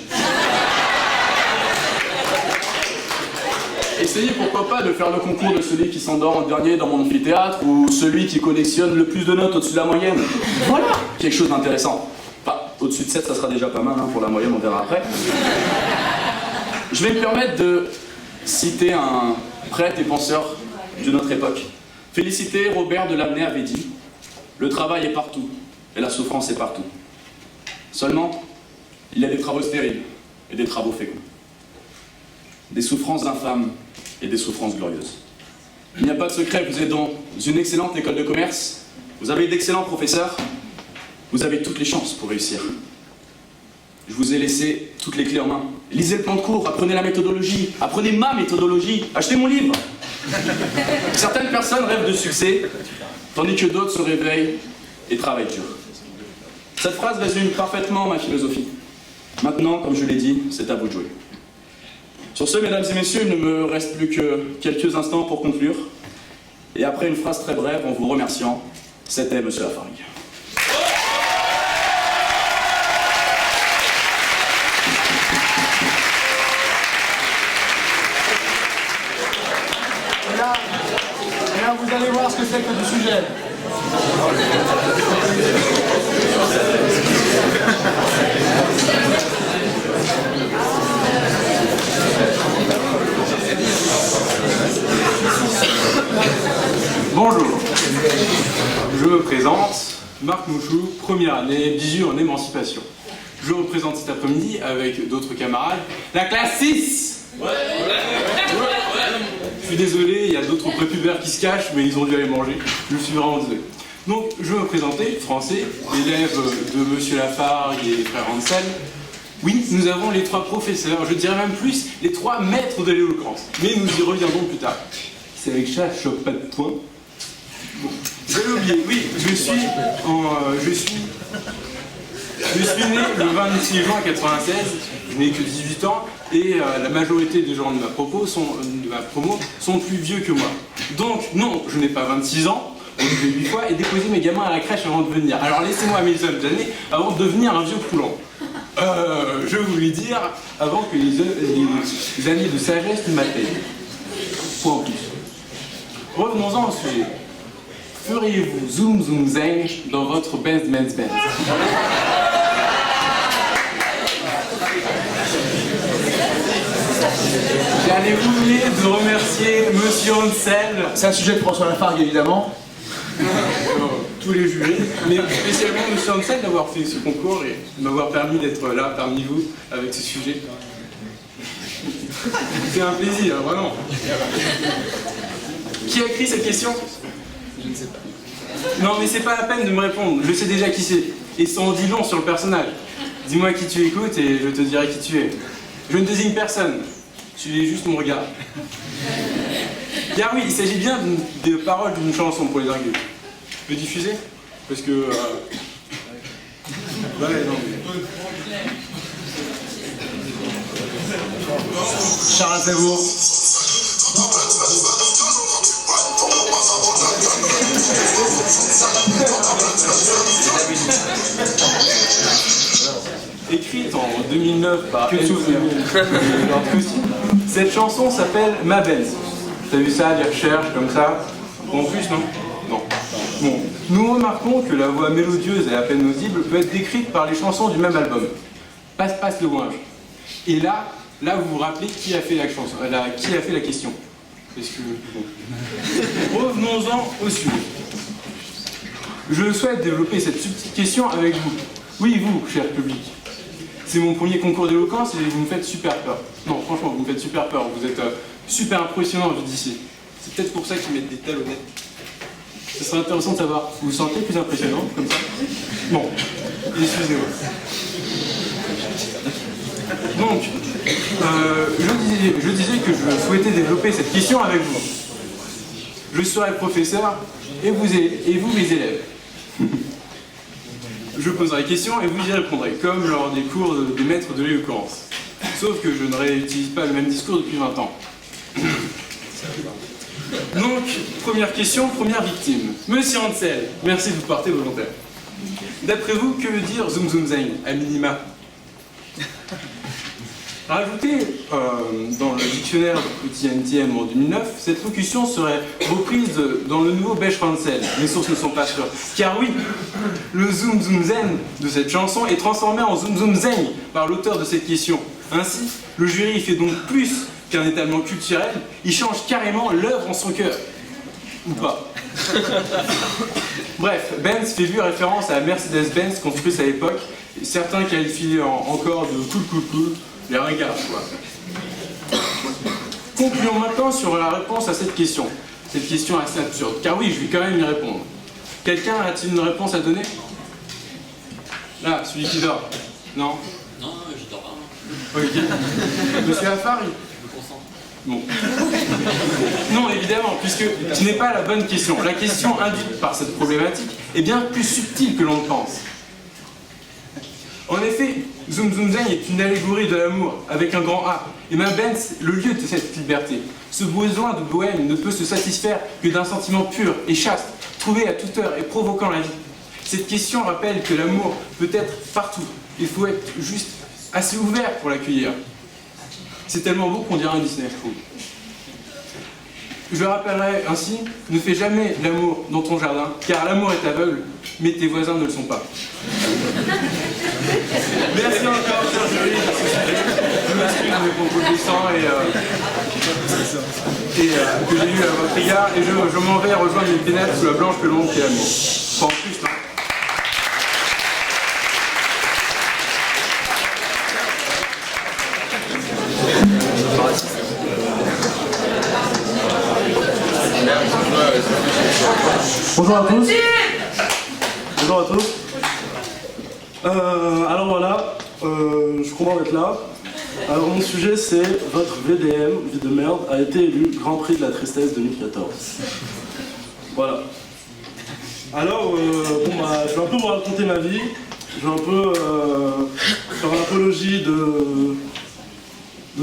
Essayez pourquoi pas de faire le concours de celui qui s'endort en dernier dans mon amphithéâtre ou celui qui collectionne le plus de notes au-dessus de la moyenne. Voilà, quelque chose d'intéressant. Enfin, au-dessus de 7, ça sera déjà pas mal, hein, pour la moyenne, on verra après. Je vais me permettre de citer un prêtre et penseur de notre époque. Félicité Robert de Lamennais avait dit « Le travail est partout, et la souffrance est partout. Seulement, il y a des travaux stériles et des travaux féconds. Des souffrances infâmes et des souffrances glorieuses. Il n'y a pas de secret, vous êtes dans une excellente école de commerce, vous avez d'excellents professeurs, vous avez toutes les chances pour réussir. Je vous ai laissé toutes les clés en main. Lisez le plan de cours, apprenez la méthodologie, apprenez ma méthodologie, achetez mon livre. Certaines personnes rêvent de succès, tandis que d'autres se réveillent et travaillent dur. Cette phrase résume parfaitement ma philosophie. Maintenant, comme je l'ai dit, c'est à vous de jouer. Sur ce, mesdames et messieurs, il ne me reste plus que quelques instants pour conclure. Et après une phrase très brève, en vous remerciant, c'était Monsieur Lafargue. Et là, vous allez voir ce que c'est que du sujet. Bonjour, je me présente, Marc Mouchou, première année, bisu en émancipation. Je représente cet après-midi avec d'autres camarades la classe 6. Je suis désolé, il y a d'autres prépubères qui se cachent, mais ils ont dû aller manger. Je suis vraiment désolé. Donc, je vais me présenter, français, élève de Monsieur Lafargue et des frères Ansel. Oui, nous avons les 3 professeurs, je dirais même plus, les 3 maîtres de l'éloquence. Mais nous y reviendrons plus tard. C'est avec ça, je chope pas de points. Bon, j'avais oublié, oui, je suis Je suis né le 26 juin 96, je n'ai que 18 ans, et la majorité des gens de ma promo sont plus vieux que moi. Donc non, je n'ai pas 26 ans, on le fait 8 fois, et déposer mes gamins à la crèche avant de venir. Alors laissez-moi mes jeunes années avant de devenir un vieux coulant. Je voulais dire, avant que les années de sagesse ne m'atteignent. Point en plus. Revenons-en au sujet. Feriez-vous zoom zoom zeng dans votre Benz Benz Benz? J'allais oublier de remercier Monsieur Hansel. C'est un sujet de François Lafargue, évidemment. Tous les jurés, mais spécialement Monsieur Hansel d'avoir fait ce concours et de m'avoir permis d'être là parmi vous avec ce sujet. C'est un plaisir, vraiment. Qui a écrit cette question? Je ne sais pas. Non, mais c'est pas la peine de me répondre, je sais déjà qui c'est. Et ça en dit long sur le personnage. Dis-moi qui tu écoutes et je te dirai qui tu es. Je ne désigne personne, suivez juste mon regard. Car oui, il s'agit bien des paroles d'une chanson pour les arguments. Je peux diffuser? Parce que... Ouais, non, mais... Charles Aznavour. Écrite en 2009 par cette chanson s'appelle Ma Benz. T'as vu ça, des recherches comme ça? En plus, non? Non. Bon. Nous remarquons que la voix mélodieuse et à peine audible peut être décrite par les chansons du même album. Passe le ouinge. Et là, vous vous rappelez qui a fait la chanson, qui a fait la question. Parce que... Bon. Revenons-en au sujet. Je souhaite développer cette subtile question avec vous. Oui, vous, cher public. C'est mon premier concours d'éloquence et vous me faites super peur. Non, franchement, vous me faites super peur. Vous êtes super impressionnant vu d'ici. C'est peut-être pour ça qu'ils mettent des tels honnêtes. Ce serait intéressant de savoir, vous vous sentez plus impressionnant comme ça? Bon, excusez-moi. Donc, je disais que je souhaitais développer cette question avec vous. Je serai professeur et vous mes élèves. Je poserai des questions et vous y répondrez, comme lors des cours des maîtres de l'éloquence. Sauf que je ne réutilise pas le même discours depuis 20 ans. Donc, première question, première victime. Monsieur Hansel, merci de vous porter volontaire. D'après vous, que veut dire zoom zoom zeng, à minima? Rajoutée dans le dictionnaire de petit NTM en 2009, cette locution serait reprise dans le nouveau Beche-Hansel. Les sources ne sont pas sûres. Car oui, le zoom zoom zen de cette chanson est transformé en zoom zoom zeng par l'auteur de cette question. Ainsi, le jury fait donc plus qu'un étalement culturel, il change carrément l'œuvre en son cœur. Ou pas. Bref, Benz fait lui référence à la Mercedes-Benz construite à l'époque. Certains qualifient encore de cool. Les ringards, quoi. Concluons maintenant sur la réponse à cette question. Cette question assez absurde. Car oui, je vais quand même y répondre. Quelqu'un a-t-il une réponse à donner? Là, celui qui dort. Non? Non, je dors pas. Ok. Monsieur Afari? Bon. Non, évidemment, puisque ce n'est pas la bonne question. La question induite par cette problématique est bien plus subtile que l'on le pense. En effet, Zoom Zoom Zeng est une allégorie de l'amour, avec un grand A, et Ma Benz, le lieu de cette liberté. Ce besoin de bohème ne peut se satisfaire que d'un sentiment pur et chaste, trouvé à toute heure et provoquant la vie. Cette question rappelle que l'amour peut être partout. Il faut être juste assez ouvert pour l'accueillir. C'est tellement beau qu'on dirait un Disney, je trouve. Je rappellerai ainsi, ne fais jamais l'amour dans ton jardin, car l'amour est aveugle, mais tes voisins ne le sont pas. Merci encore, cher jury, à ce sujet. Je m'excuse de mes propos glissants et que j'ai eu à votre égard, et je m'en vais rejoindre les pénètres sous la blanche pelouse qui est l'amour. Pas en plus, non. Bonjour à tous. Bonjour à tous. Alors voilà, je suis content d'être là. Alors mon sujet c'est votre VDM, vie de merde, a été élu Grand Prix de la Tristesse 2014. Voilà. Alors, je vais un peu vous raconter ma vie. je vais un peu faire l'apologie de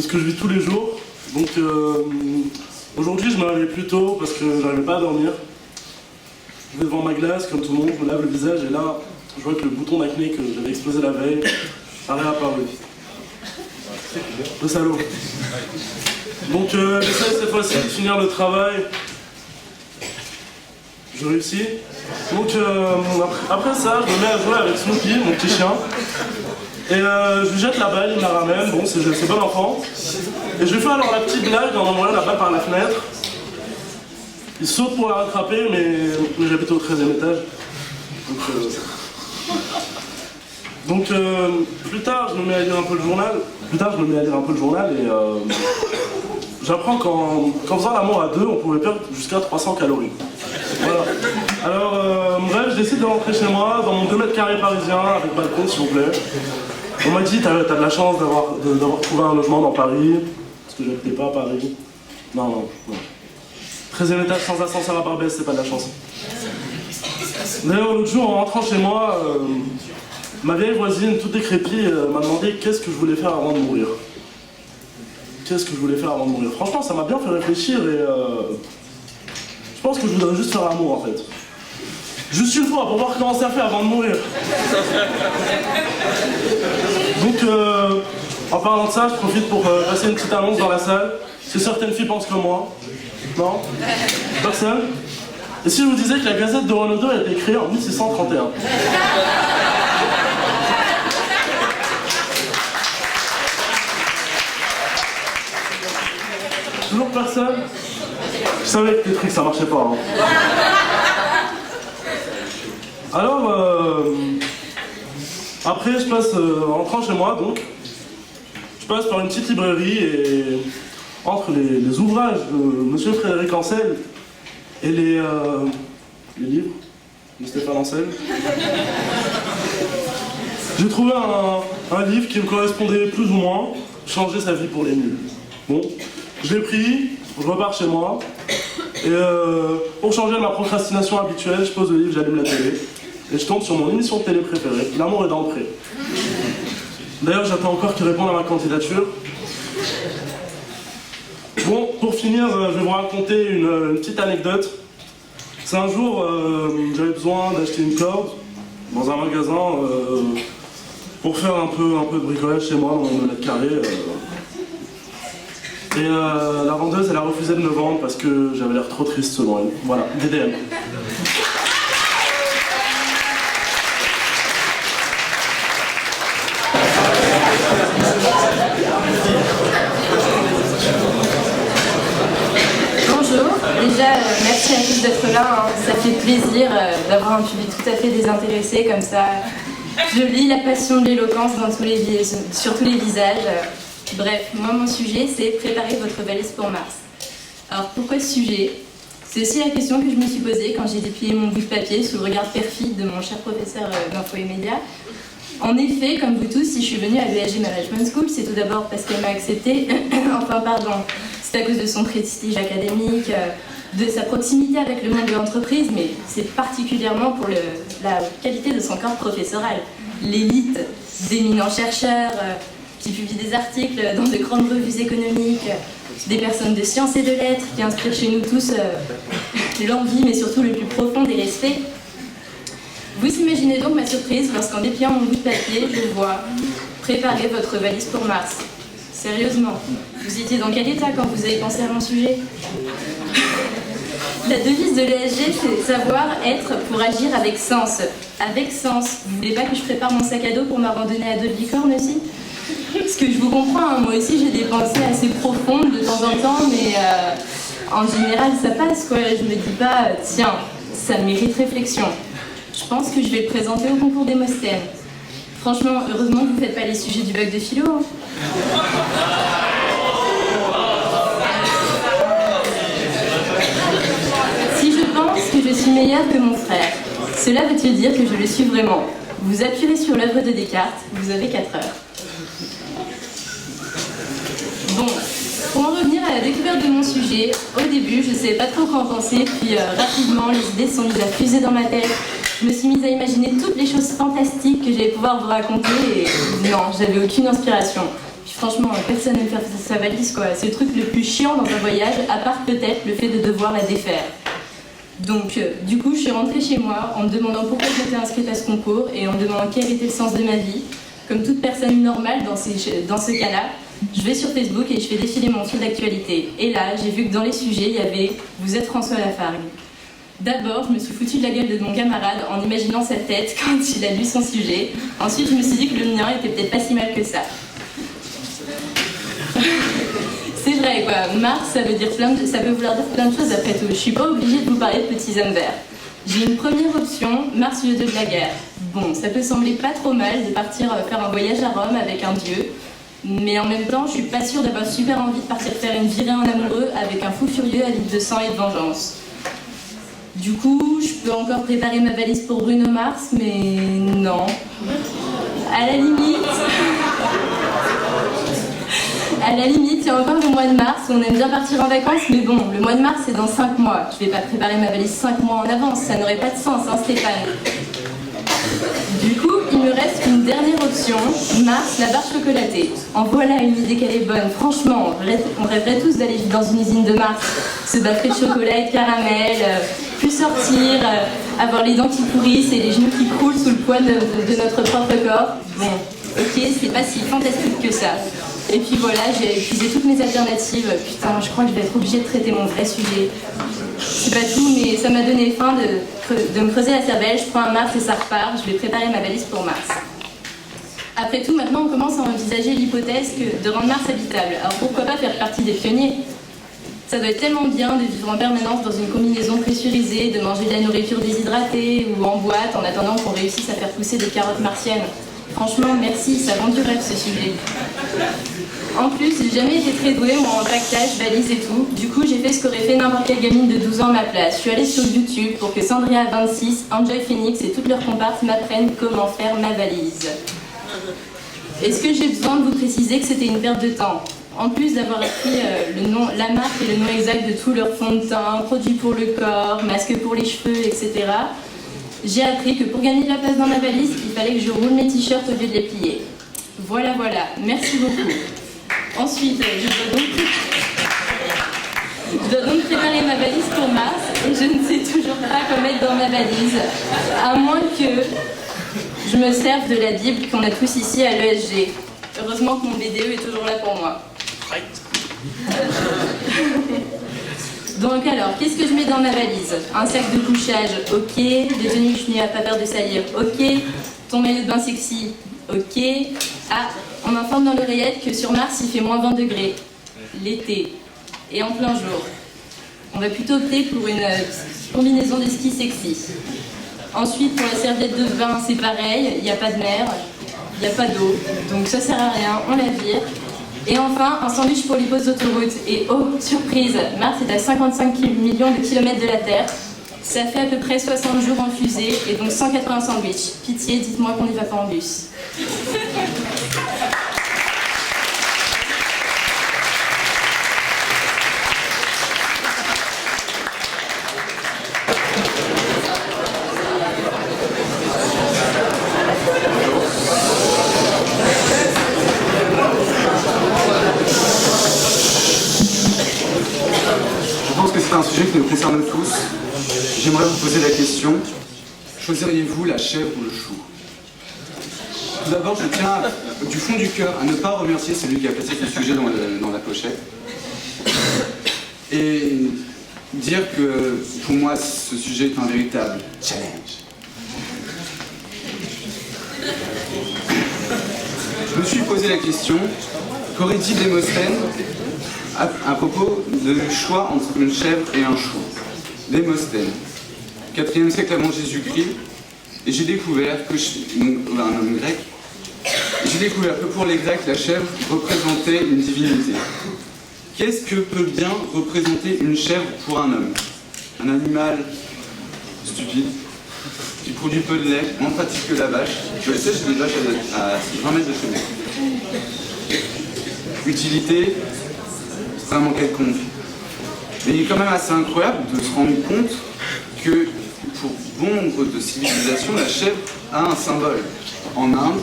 ce que je vis tous les jours. Donc aujourd'hui je me réveille plus tôt parce que je n'arrivais pas à dormir. Je vais devant ma glace comme tout le monde, je me lave le visage et là je vois que le bouton d'acné que j'avais explosé la veille a réapparu. Le salaud. Donc j'essaie cette fois-ci de finir le travail. Je réussis. Donc après ça, je me mets à jouer avec Snoopy, mon petit chien. Et je lui jette la balle, il me la ramène, bon c'est bon enfant. Et je lui fais alors la petite blague en envoyant la balle par la fenêtre. Il saute pour la rattraper, mais j'habite au 13e étage. Donc plus tard, je me mets à lire un peu le journal. Et j'apprends qu'en faisant l'amour à deux, on pouvait perdre jusqu'à 300 calories. Voilà. Alors, bref, je décide de rentrer chez moi, dans mon 2 mètres carrés parisien, avec balcon s'il vous plaît. On m'a dit, t'as de la chance d'avoir trouvé un logement dans Paris, parce que j'habitais pas à Paris. Non. 13e étage sans ascenseur à Barbès, c'est pas de la chance. D'ailleurs, l'autre jour, en rentrant chez moi, ma vieille voisine, toute décrépie, m'a demandé qu'est-ce que je voulais faire avant de mourir. Franchement, ça m'a bien fait réfléchir et je pense que je voudrais juste faire l'amour en fait. Juste une fois pour voir comment ça fait avant de mourir. Donc, en parlant de ça, je profite pour passer une petite annonce dans la salle. Si certaines filles pensent comme moi. Non? Personne? Et si je vous disais que la Gazette de Renaudot a été créée en 1631? Toujours personne? Je savais que tes trucs ça marchait pas. Hein. Alors, après je passe, en rentrant chez moi donc, je passe par une petite librairie et entre les ouvrages de Monsieur Frédéric Ancel et les livres de Stéphane Ancel, j'ai trouvé un livre qui me correspondait plus ou moins, Changer sa vie pour les nuls. Bon, je l'ai pris, je repars chez moi, et pour changer ma procrastination habituelle, je pose le livre, j'allume la télé, et je tombe sur mon émission de télé préférée, L'amour est dans le pré. D'ailleurs, j'attends encore qu'il réponde à ma candidature. Bon, pour finir, je vais vous raconter une petite anecdote. C'est un jour, j'avais besoin d'acheter une corde dans un magasin pour faire un peu de bricolage chez moi dans mon 2 mètres carrés. Et la vendeuse, elle a refusé de me vendre parce que j'avais l'air trop triste selon elle. Voilà, DDM. Bonjour, déjà merci à tous d'être là, hein. Ça fait plaisir d'avoir un public tout à fait désintéressé comme ça. Je lis la passion de l'éloquence sur tous les visages. Bref, moi mon sujet c'est préparer votre valise pour Mars. Alors pourquoi ce sujet? C'est aussi la question que je me suis posée quand j'ai déplié mon bout de papier sous le regard perfide de mon cher professeur d'info et médias. En effet, comme vous tous, si je suis venue à l'ESG Management School, c'est tout d'abord parce qu'elle m'a accepté, c'est à cause de son prestige académique, de sa proximité avec le monde de l'entreprise, mais c'est particulièrement pour la qualité de son corps professoral. L'élite d'éminents chercheurs qui publient des articles dans de grandes revues économiques, des personnes de sciences et de lettres qui inspirent chez nous tous l'envie, mais surtout le plus profond des respects. Vous imaginez donc ma surprise lorsqu'en dépliant mon bout de papier, je vois « Préparez votre valise pour Mars ». Sérieusement, vous étiez dans quel état quand vous avez pensé à mon sujet? La devise de l'ESG, c'est savoir être pour agir avec sens. Avec sens. Vous voulez pas que je prépare mon sac à dos pour ma randonnée à 2 licornes aussi? Parce que je vous comprends, hein, moi aussi j'ai des pensées assez profondes de temps en temps, mais en général ça passe quoi. Je me dis pas, tiens, ça mérite réflexion. Je pense que je vais le présenter au concours Démosthène. Franchement, heureusement que vous faites pas les sujets du bac de philo. Hein. Si je pense que je suis meilleure que mon frère, cela veut-il dire que je le suis vraiment? Vous appuierez sur l'œuvre de Descartes, vous avez 4 heures. Bon, pour en revenir à la découverte de mon sujet, au début, je ne savais pas trop quoi en penser, puis rapidement, les idées sont mises à fuser dans ma tête. Je me suis mise à imaginer toutes les choses fantastiques que j'allais pouvoir vous raconter et non, j'avais aucune inspiration. Puis franchement, personne n'aime faire sa valise quoi. C'est le truc le plus chiant dans un voyage, à part peut-être le fait de devoir la défaire. Donc du coup, je suis rentrée chez moi en me demandant pourquoi j'étais inscrite à ce concours et en me demandant quel était le sens de ma vie. Comme toute personne normale dans ce cas-là, je vais sur Facebook et je fais défiler mon fil d'actualité. Et là, j'ai vu que dans les sujets, il y avait « Vous êtes François Lafargue ». D'abord, je me suis foutue de la gueule de mon camarade en imaginant sa tête quand il a lu son sujet. Ensuite, je me suis dit que le mien était peut-être pas si mal que ça. C'est vrai quoi, Mars ça peut vouloir dire plein de choses après tout. Je suis pas obligée de vous parler de petits hommes verts. J'ai une première option, Mars lieu de la guerre. Bon, ça peut sembler pas trop mal de partir faire un voyage à Rome avec un dieu, mais en même temps, je suis pas sûre d'avoir super envie de partir faire une virée en amoureux avec un fou furieux à l'île de sang et de vengeance. Du coup, je peux encore préparer ma valise pour Bruno Mars, mais non. À la limite, il y a encore le mois de mars où on aime bien partir en vacances, mais bon, le mois de mars c'est dans 5 mois. Je vais pas préparer ma valise 5 mois en avance, ça n'aurait pas de sens, hein Stéphane. Du coup, il me reste une dernière option, Mars, la barre chocolatée. En voilà une idée qu'elle est bonne, franchement, on rêverait tous d'aller vivre dans une usine de Mars, se baffer de chocolat et de caramel, plus sortir, avoir les dents qui pourrissent et les genoux qui croulent sous le poids de notre propre corps. Bon, ok, c'est pas si fantastique que ça. Et puis voilà, j'ai épuisé toutes mes alternatives. Putain, je crois que je vais être obligée de traiter mon vrai sujet. C'est pas tout, mais ça m'a donné faim de me creuser la cervelle. Je prends un Mars et ça repart. Je vais préparer ma valise pour Mars. Après tout, maintenant on commence à envisager l'hypothèse de rendre Mars habitable. Alors pourquoi pas faire partie des pionniers ? Ça doit être tellement bien de vivre en permanence dans une combinaison pressurisée, de manger de la nourriture déshydratée ou en boîte en attendant qu'on réussisse à faire pousser des carottes martiennes. Franchement, merci, ça vend du rêve ce sujet. En plus, j'ai jamais été très douée, moi, en pactage, valise et tout. Du coup, j'ai fait ce qu'aurait fait n'importe quelle gamine de 12 ans à ma place. Je suis allée sur YouTube pour que Sandria 26, Enjoy Phoenix et toutes leurs comparses m'apprennent comment faire ma valise. Est-ce que j'ai besoin de vous préciser que c'était une perte de temps ? En plus d'avoir appris la marque et le nom exact de tous leurs fonds de teint, produits pour le corps, masques pour les cheveux, etc., j'ai appris que pour gagner de la place dans ma valise, il fallait que je roule mes t-shirts au lieu de les plier. Voilà, merci beaucoup. Ensuite, je dois donc préparer ma valise pour Mars et je ne sais toujours pas quoi mettre dans ma valise, à moins que je me serve de la Bible qu'on a tous ici à l'ESG. Heureusement que mon BDE est toujours là pour moi. Donc alors, qu'est-ce que je mets dans ma valise ? Un sac de couchage, ok. Des tenues chenilles à pas peur de salir, ok. Ton maillot de bain sexy, ok. Ah, on m'informe dans l'oreillette que sur Mars il fait moins 20 degrés. L'été. Et en plein jour. On va plutôt opter pour une combinaison de ski sexy. Ensuite, pour la serviette de bain, c'est pareil. Il n'y a pas de mer, il n'y a pas d'eau. Donc ça sert à rien, on la vire. Et enfin, un sandwich pour les pauses d'autoroute. Et oh, surprise, Mars est à 55 millions de kilomètres de la Terre. Ça fait à peu près 60 jours en fusée et donc 180 sandwichs. Pitié, dites-moi qu'on n'y va pas en bus. C'est un sujet qui nous concerne tous. J'aimerais vous poser la question, choisiriez-vous la chèvre ou le chou ? Tout d'abord, je tiens du fond du cœur à ne pas remercier celui qui a placé ce sujet dans la pochette. Et dire que pour moi, ce sujet est un véritable challenge. Je me suis posé la question, qu'aurait dit Démosthène à propos du choix entre une chèvre et un chou? Démosthène, 4e siècle avant Jésus-Christ, et j'ai découvert que, un homme grec, j'ai découvert que pour les Grecs, la chèvre représentait une divinité. Qu'est-ce que peut bien représenter une chèvre pour un homme? Un animal stupide, qui produit peu de lait, moins pratique que la vache. Je le sais, j'ai des vaches à 20 mètres de chez moi. Utilité vraiment quelconque. Mais il est quand même assez incroyable de se rendre compte que pour bon nombre de civilisations, la chèvre a un symbole. En Inde,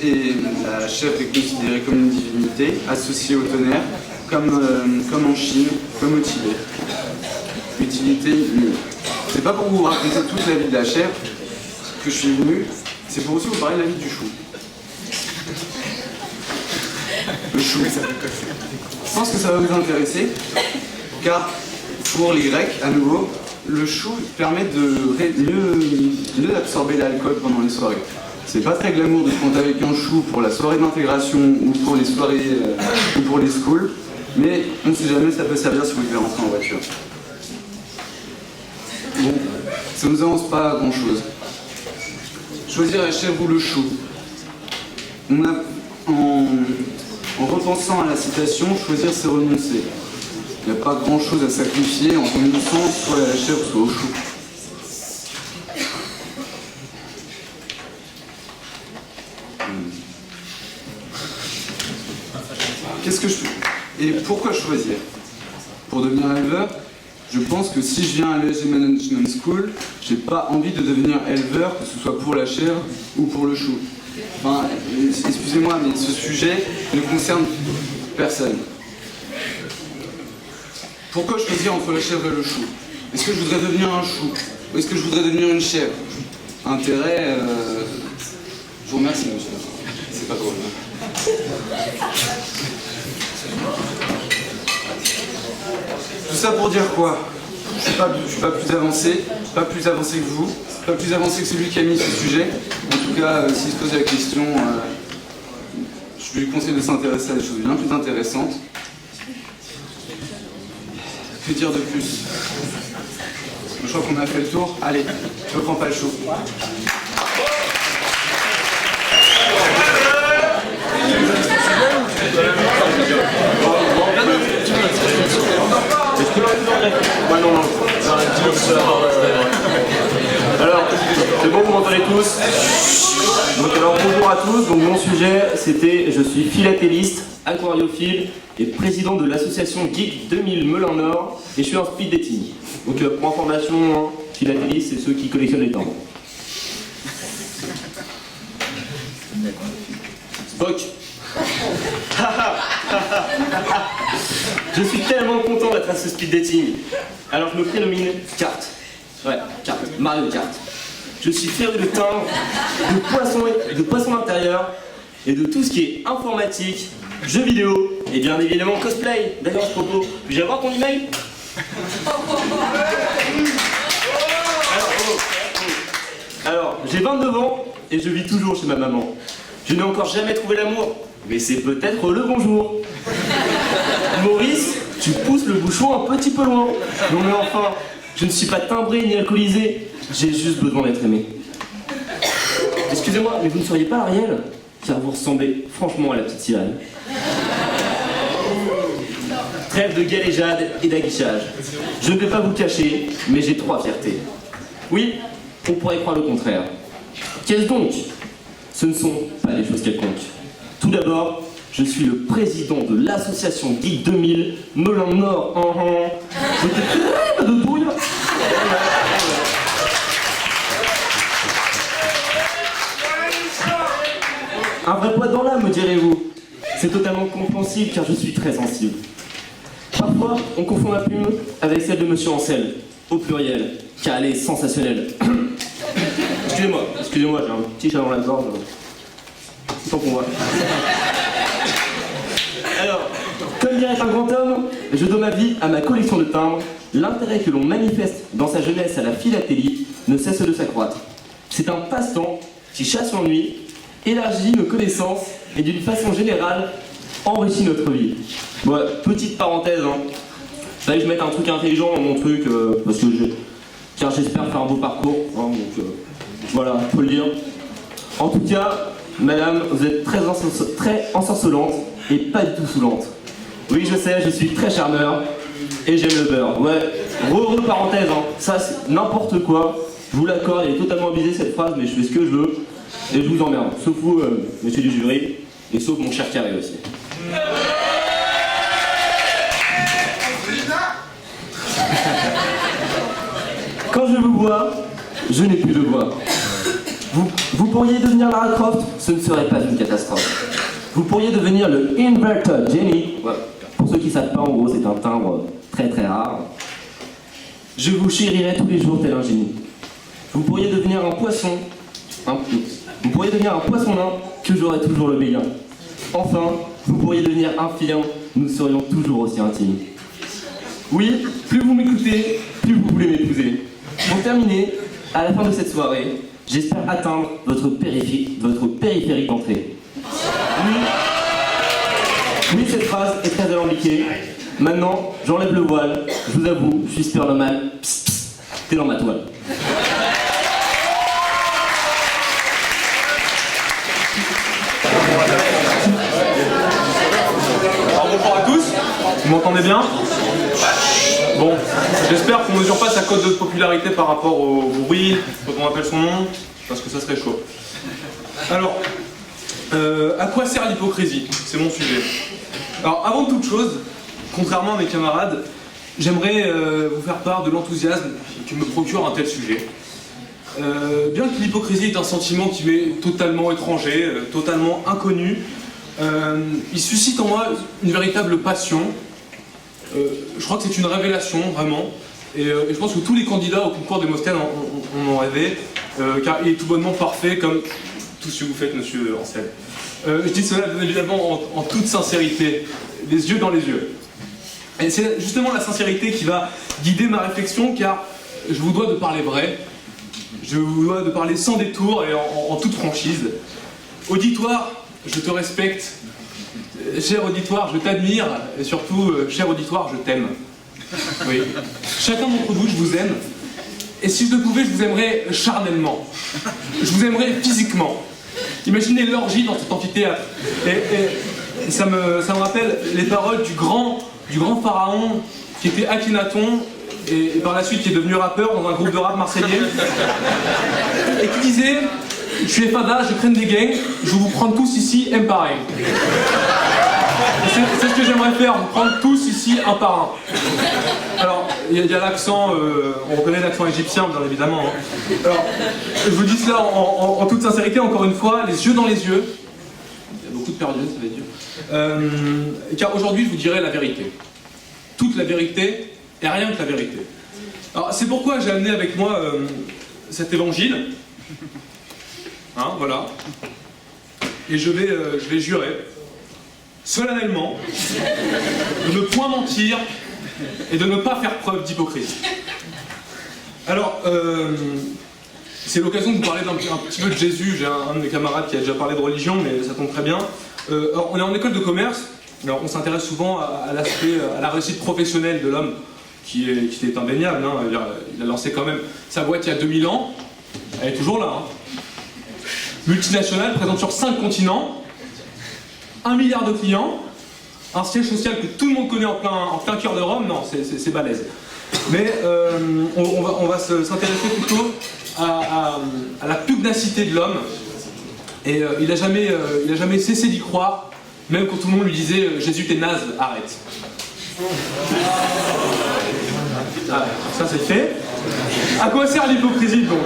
et la chèvre est considérée comme une divinité associée au tonnerre, comme en Chine, comme au Tibet. Utilité nulle. C'est pas pour vous raconter toute la vie de la chèvre que je suis venu, c'est pour aussi vous parler de la vie du chou. Le chou. Je pense que ça va vous intéresser, car pour les Grecs, à nouveau, le chou permet de mieux absorber l'alcool pendant les soirées. C'est pas très glamour de se compter avec un chou pour la soirée d'intégration ou pour les soirées ou pour les schools, mais on ne sait jamais, ça peut servir si vous devez rentrer en voiture. Bon, ça ne nous avance pas à grand chose. Choisir la chèvre ou le chou. En repensant à la citation, choisir c'est renoncer. Il n'y a pas grand chose à sacrifier en renonçant soit à la chèvre soit au chou. Qu'est-ce que je fais? Et pourquoi choisir? Pour devenir éleveur, je pense que si je viens à l'ESG Management School, j'ai pas envie de devenir éleveur, que ce soit pour la chèvre ou pour le chou. Enfin, excusez-moi, mais ce sujet ne concerne personne. Pourquoi choisir entre la chèvre et le chou? Est-ce que je voudrais devenir un chou? Ou est-ce que je voudrais devenir une chèvre? Intérêt... Je vous remercie, monsieur. C'est pas drôle. Tout ça pour dire quoi? Je suis pas plus avancé, pas plus avancé que vous, pas plus avancé que celui qui a mis ce sujet. En tout cas, s'il se pose la question, je lui conseille de s'intéresser à des choses bien plus intéressantes. Que dire de plus? Je crois qu'on a fait le tour. Allez, je reprends pas le chaud. Alors, c'est bon, vous m'entendez tous? Donc alors bonjour à tous, donc mon sujet c'était je suis philatéliste, aquariophile et président de l'association Geek 2000 Melun Nord et je suis en speed dating. Donc pour information, philatéliste c'est ceux qui collectionnent les timbres. Spock. Je suis tellement content d'être à ce speed dating. Alors je me prénomine Kart. Ouais, Kart, Mario Kart. Je suis féru de timbres, de poissons intérieurs et de tout ce qui est informatique, jeux vidéo et bien évidemment cosplay. D'ailleurs, à ce propos, puis-je avoir ton email? Alors, j'ai 29 ans et je vis toujours chez ma maman. Je n'ai encore jamais trouvé l'amour, mais c'est peut-être le bonjour. Maurice, tu pousses le bouchon un petit peu loin. Non mais enfin, je ne suis pas timbré ni alcoolisé, j'ai juste besoin d'être aimé. Excusez-moi, mais vous ne seriez pas Ariel? Car vous ressemblez franchement à la petite sirène. Trêve de galéjade et d'aguichage. Je ne vais pas vous le cacher, mais j'ai 3 fiertés. Oui, on pourrait croire le contraire. Qu'est-ce donc? Ce ne sont pas des choses quelconques. Tout d'abord, je suis le président de l'association Geek 2000 Melun Nord. Je te crève de douille. Un vrai poids dans l'âme, me direz-vous. C'est totalement compréhensible car je suis très sensible. Parfois, on confond ma plume avec celle de Monsieur Ancel, au pluriel, car elle est sensationnelle. Excusez-moi, j'ai un petit chat dans la gorge. Tant qu'on voit. Alors, comme dirait un grand homme, je dois ma vie à ma collection de timbres. L'intérêt que l'on manifeste dans sa jeunesse à la philatélie ne cesse de s'accroître. C'est un passe-temps qui chasse l'ennui, élargit nos connaissances et d'une façon générale enrichit notre vie. Bon, petite parenthèse, fallait que je mette un truc intelligent dans mon truc car j'espère faire un beau parcours. Voilà, faut le dire. En tout cas, madame, vous êtes très ensorcelante et pas du tout saoulante. Oui, je sais, je suis très charmeur et j'aime le beurre. Ouais, parenthèse, ça c'est n'importe quoi. Je vous l'accorde, elle est totalement abusée cette phrase, mais je fais ce que je veux et je vous emmerde. Sauf vous, monsieur du jury, et sauf mon cher Carré aussi. Quand je vous vois, je n'ai plus de voix. Vous pourriez devenir Lara Croft, ce ne serait pas une catastrophe. Vous pourriez devenir le Inverted Genie. Ouais. Pour ceux qui ne savent pas, en gros, c'est un timbre très très rare. Je vous chérirai tous les jours tel un génie. Vous pourriez devenir un poisson. Vous pourriez devenir un poisson nain, que j'aurai toujours le meilleur. Enfin, vous pourriez devenir un filin, nous serions toujours aussi intimes. Oui, plus vous m'écoutez, plus vous voulez m'épouser. Pour terminer, à la fin de cette soirée, j'espère atteindre votre périphérique d'entrée. Oui, cette phrase est très alambiquée. Maintenant, j'enlève le voile. Je vous avoue, je suis supernormal. Psst, psst, t'es dans ma toile. Alors bonjour à tous, vous m'entendez bien? Bon, j'espère qu'on ne mesure pas sa cote de popularité par rapport au bruit, quand on appelle son nom, parce que ça serait chaud. Alors, à quoi sert l'hypocrisie? C'est mon sujet. Alors, avant toute chose, contrairement à mes camarades, j'aimerais vous faire part de l'enthousiasme que me procure un tel sujet. Bien que l'hypocrisie est un sentiment qui m'est totalement étranger, totalement inconnu, il suscite en moi une véritable passion. Je crois que c'est une révélation, vraiment. Et je pense que tous les candidats au concours des Moscades en ont rêvé, car il est tout bonnement parfait, comme tout ce que vous faites, monsieur Ancel. Je dis cela bien évidemment en toute sincérité, les yeux dans les yeux. Et c'est justement la sincérité qui va guider ma réflexion, car je vous dois de parler vrai, je vous dois de parler sans détour et en toute franchise. Auditoire, je te respecte. Cher auditoire, je t'admire, et surtout, cher auditoire, je t'aime. Oui. Chacun d'entre vous, je vous aime. Et si je le pouvais, je vous aimerais charnellement. Je vous aimerais physiquement. Imaginez l'orgie dans cet amphithéâtre. Et ça me rappelle les paroles du grand pharaon qui était Akhenaton, et par la suite qui est devenu rappeur dans un groupe de rap marseillais, et qui disait: je suis Fada, je traîne des gangs, je vais vous prendre tous ici un par un. C'est ce que j'aimerais faire, vous prendre tous ici un par un. Alors, il y a l'accent, on reconnaît l'accent égyptien bien évidemment. Hein. Alors, je vous dis cela en toute sincérité, encore une fois, les yeux dans les yeux. Il y a beaucoup de perdus, ça veut dire. Car aujourd'hui, je vous dirai la vérité. Toute la vérité et rien que la vérité. Alors, c'est pourquoi j'ai amené avec moi cet évangile. Hein, voilà. Et je vais jurer, solennellement, de ne point mentir et de ne pas faire preuve d'hypocrisie. Alors, c'est l'occasion de vous parler un petit peu de Jésus. J'ai un de mes camarades qui a déjà parlé de religion, mais ça tombe très bien. Alors, on est en école de commerce, alors on s'intéresse souvent à l'aspect, à la réussite professionnelle de l'homme, qui est indéniable. Hein. Il a lancé quand même sa boîte il y a 2000 ans, elle est toujours là. Hein. Multinationale, présente sur 5 continents, 1 milliard de clients, un siège social que tout le monde connaît en plein cœur de Rome. Non, c'est balèze. Mais on va s'intéresser plutôt à la pugnacité de l'homme. Et il n'a jamais cessé d'y croire, même quand tout le monde lui disait « Jésus t'es naze, arrête ». Ah, ça c'est fait. À quoi sert l'hypocrisie donc?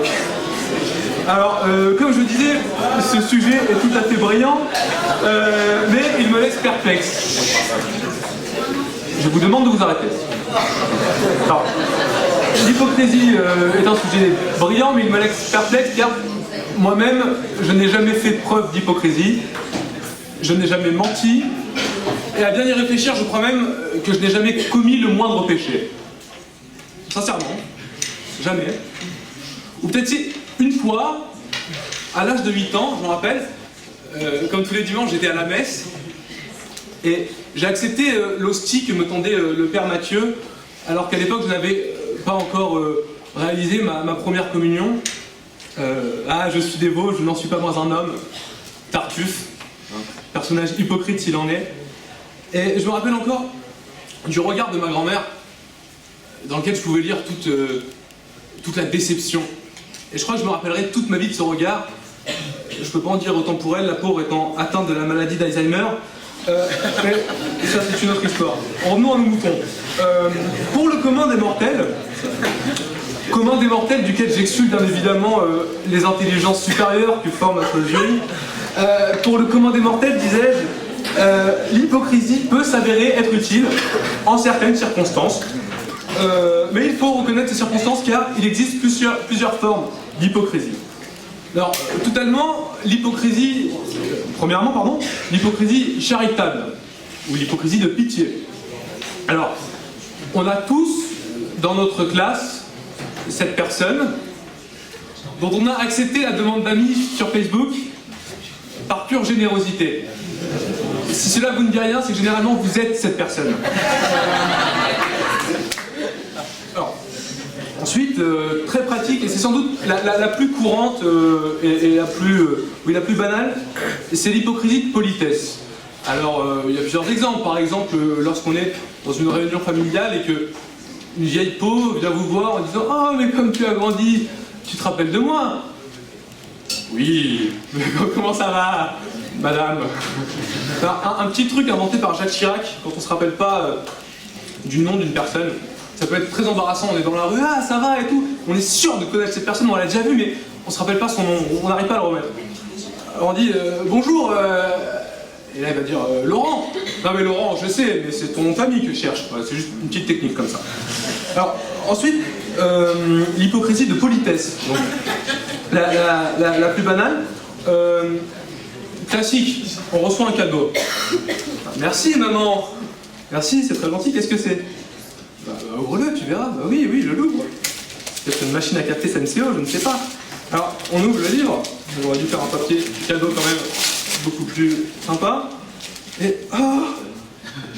Alors, comme je disais, ce sujet est tout à fait brillant, mais il me laisse perplexe. Je vous demande de vous arrêter. Alors, l'hypocrisie est un sujet brillant, mais il me laisse perplexe car moi-même, je n'ai jamais fait preuve d'hypocrisie, je n'ai jamais menti, et à bien y réfléchir, je crois même que je n'ai jamais commis le moindre péché. Sincèrement, jamais. Ou peut-être si, une fois, à l'âge de 8 ans, je me rappelle, comme tous les dimanches, j'étais à la messe, et j'ai accepté l'hostie que me tendait le père Mathieu, alors qu'à l'époque, je n'avais pas encore réalisé ma première communion. Ah, je suis dévot, je n'en suis pas moins un homme. Tartuffe, personnage hypocrite s'il en est. Et je me rappelle encore du regard de ma grand-mère, dans lequel je pouvais lire toute la déception. Et je crois que je me rappellerai toute ma vie de ce regard. Je peux pas en dire autant pour elle, la pauvre étant atteinte de la maladie d'Alzheimer. Mais ça, c'est une autre histoire. Revenons à nos moutons. Pour le commun des mortels, commun des mortels, duquel j'exclus bien évidemment les intelligences supérieures que forme notre jury. Pour le commun des mortels, disais-je, l'hypocrisie peut s'avérer être utile en certaines circonstances. Mais il faut reconnaître ces circonstances car il existe plusieurs formes d'hypocrisie. Alors, totalement, l'hypocrisie, premièrement, pardon, l'hypocrisie charitable, ou l'hypocrisie de pitié. Alors, on a tous, dans notre classe, cette personne dont on a accepté la demande d'amis sur Facebook par pure générosité. Si cela vous ne dit rien, c'est que généralement vous êtes cette personne. Alors, ensuite, très pratique, et c'est sans doute la plus courante et la plus banale, c'est l'hypocrisie de politesse. Alors, il y a plusieurs exemples. Par exemple, lorsqu'on est dans une réunion familiale et que une vieille peau vient vous voir en disant « Oh, mais comme tu as grandi, tu te rappelles de moi ?» Oui, comment ça va, madame? Un petit truc inventé par Jacques Chirac, quand on ne se rappelle pas du nom d'une personne. Ça peut être très embarrassant, on est dans la rue, ah ça va et tout. On est sûr de connaître cette personne, on l'a déjà vue, mais on ne se rappelle pas son nom, on n'arrive pas à le remettre. Alors on dit bonjour, et là il va dire Laurent. Non mais Laurent, je sais, mais c'est ton nom de famille que je cherche. Voilà, c'est juste une petite technique comme ça. Alors ensuite, l'hypocrisie de politesse. Donc, la plus banale, classique, on reçoit un cadeau. Merci maman, merci, c'est très gentil, qu'est-ce que c'est? Bah, ouvre-le, tu verras. Bah oui, je l'ouvre. C'est peut-être une machine à café SNCO, je ne sais pas. Alors, on ouvre le livre. On aurait dû faire un papier cadeau quand même beaucoup plus sympa. Et oh,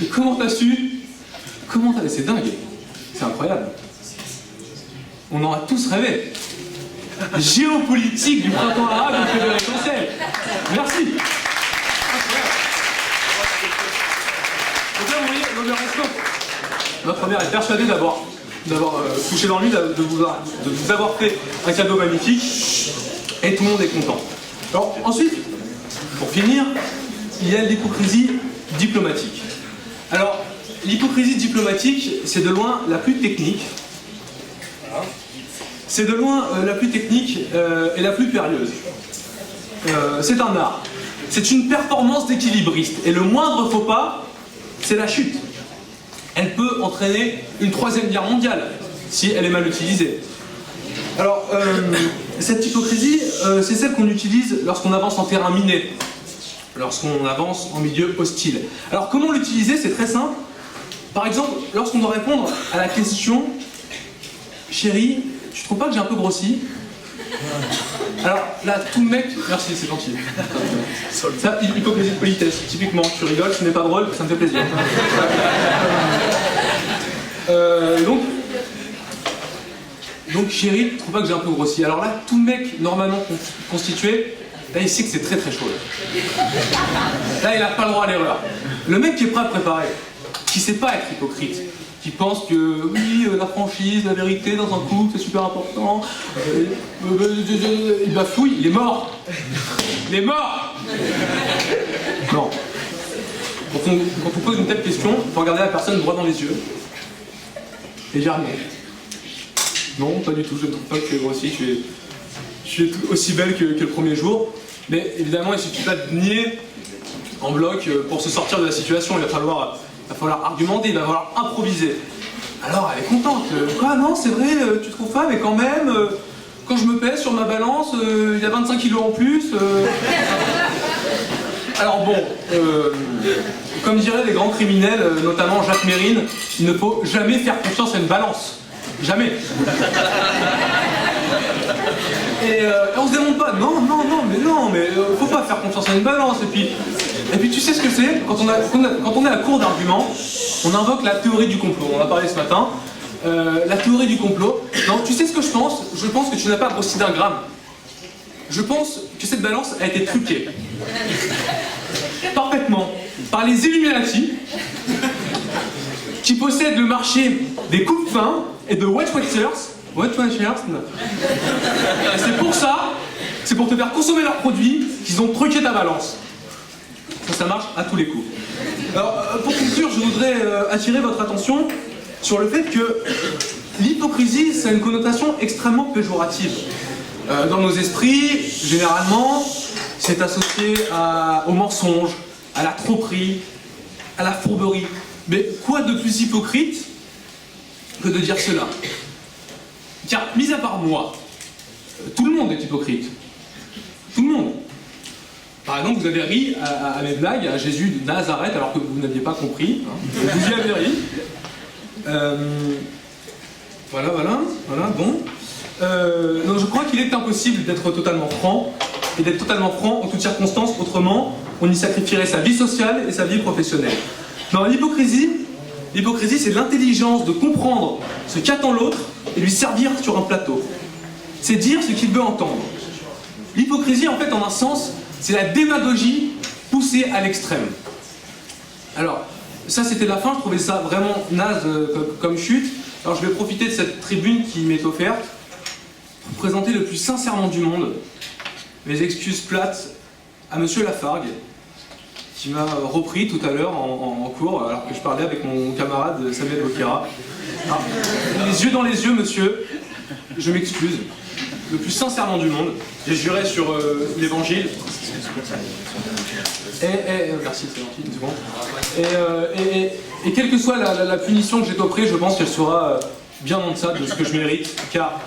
mais comment t'as su? Comment t'as... C'est dingue. C'est incroyable. On en a tous rêvé. Géopolitique du printemps arabe de Frédéric Ancel. Merci. Incroyable. Donc là, vous voyez, l'horoscope. Notre mère est persuadée d'avoir couché dans le lit, de vous avoir fait un cadeau magnifique, et tout le monde est content. Alors ensuite, pour finir, il y a l'hypocrisie diplomatique. Alors, l'hypocrisie diplomatique, c'est de loin la plus technique. C'est de loin la plus technique et la plus périlleuse. C'est un art. C'est une performance d'équilibriste. Et le moindre faux pas, c'est la chute. Elle peut entraîner une 3e guerre mondiale, si elle est mal utilisée. Alors, cette hypocrisie, c'est celle qu'on utilise lorsqu'on avance en terrain miné, lorsqu'on avance en milieu hostile. Alors, comment l'utiliser? C'est très simple. Par exemple, lorsqu'on doit répondre à la question « Chérie, tu trouves pas que j'ai un peu grossi ?» Alors là, tout le mec... Merci, c'est gentil. Ça, hypocrisie de politesse, typiquement. Tu rigoles, ce n'est pas drôle, ça me fait plaisir. Donc chérie, tu trouves pas que j'ai un peu grossi? Alors là, tout mec normalement constitué, là il sait que c'est très très chaud. Là, il n'a pas le droit à l'erreur. Le mec qui est prêt à préparer, qui sait pas être hypocrite, qui pense que oui, la franchise, la vérité dans un couple, c'est super important. Il bafouille, il est mort. Il est mort. Non. Quand on pose une telle question, il faut regarder la personne droit dans les yeux et dire non. Non, pas du tout, je ne trouve pas que tu es grossi, tu es aussi belle que le premier jour. Mais évidemment, il ne suffit pas de nier en bloc pour se sortir de la situation. Il va falloir argumenter, il va falloir improviser. Alors elle est contente. Quoi, non, c'est vrai, tu trouves pas, mais quand même, quand je me pèse sur ma balance, il y a 25 kilos en plus. Alors bon, comme diraient les grands criminels, notamment Jacques Mérine, il ne faut jamais faire confiance à une balance. Jamais. Et on se démonte pas. Non, mais faut pas faire confiance à une balance. Et puis tu sais ce que c'est quand on est à court d'arguments, on invoque la théorie du complot. On en a parlé ce matin. La théorie du complot. Non, tu sais ce que je pense? Je pense que tu n'as pas grossi d'1 gramme. Je pense que cette balance a été truquée. Parfaitement. Par les Illuminati, qui possèdent le marché des coupes fins et de Weight Watchers. C'est pour ça, c'est pour te faire consommer leurs produits qu'ils ont truqué ta balance. Ça marche à tous les coups. Alors, pour conclure, je voudrais attirer votre attention sur le fait que l'hypocrisie, c'est une connotation extrêmement péjorative. Dans nos esprits, généralement, c'est associé au mensonge, à la tromperie, à la fourberie. Mais quoi de plus hypocrite que de dire cela? Car, mis à part moi, tout le monde est hypocrite. Tout le monde. Par exemple, vous avez ri à mes blagues, à Jésus de Nazareth, alors que vous n'aviez pas compris. Hein. Vous y avez ri. Voilà, bon. Donc je crois qu'il est impossible d'être totalement franc, et d'être totalement franc en toutes circonstances, autrement, on y sacrifierait sa vie sociale et sa vie professionnelle. Non, l'hypocrisie, c'est l'intelligence de comprendre ce qu'attend l'autre et lui servir sur un plateau. C'est dire ce qu'il veut entendre. L'hypocrisie, en fait, en un sens, c'est la démagogie poussée à l'extrême. Alors, ça c'était la fin, je trouvais ça vraiment naze comme chute. Alors je vais profiter de cette tribune qui m'est offerte pour présenter le plus sincèrement du monde mes excuses plates à Monsieur Lafargue, qui m'a repris tout à l'heure en cours, alors que je parlais avec mon camarade Samuel Bokera. Alors, les yeux dans les yeux, monsieur, je m'excuse, le plus sincèrement du monde. J'ai juré sur l'évangile. Merci, c'est gentil, une seconde. Et quelle que soit la punition que j'ai offrée, je pense qu'elle sera bien en deçà de ce que je mérite, car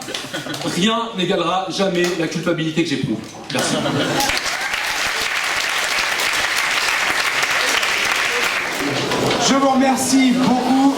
rien n'égalera jamais la culpabilité que j'éprouve. Merci. Je vous remercie beaucoup.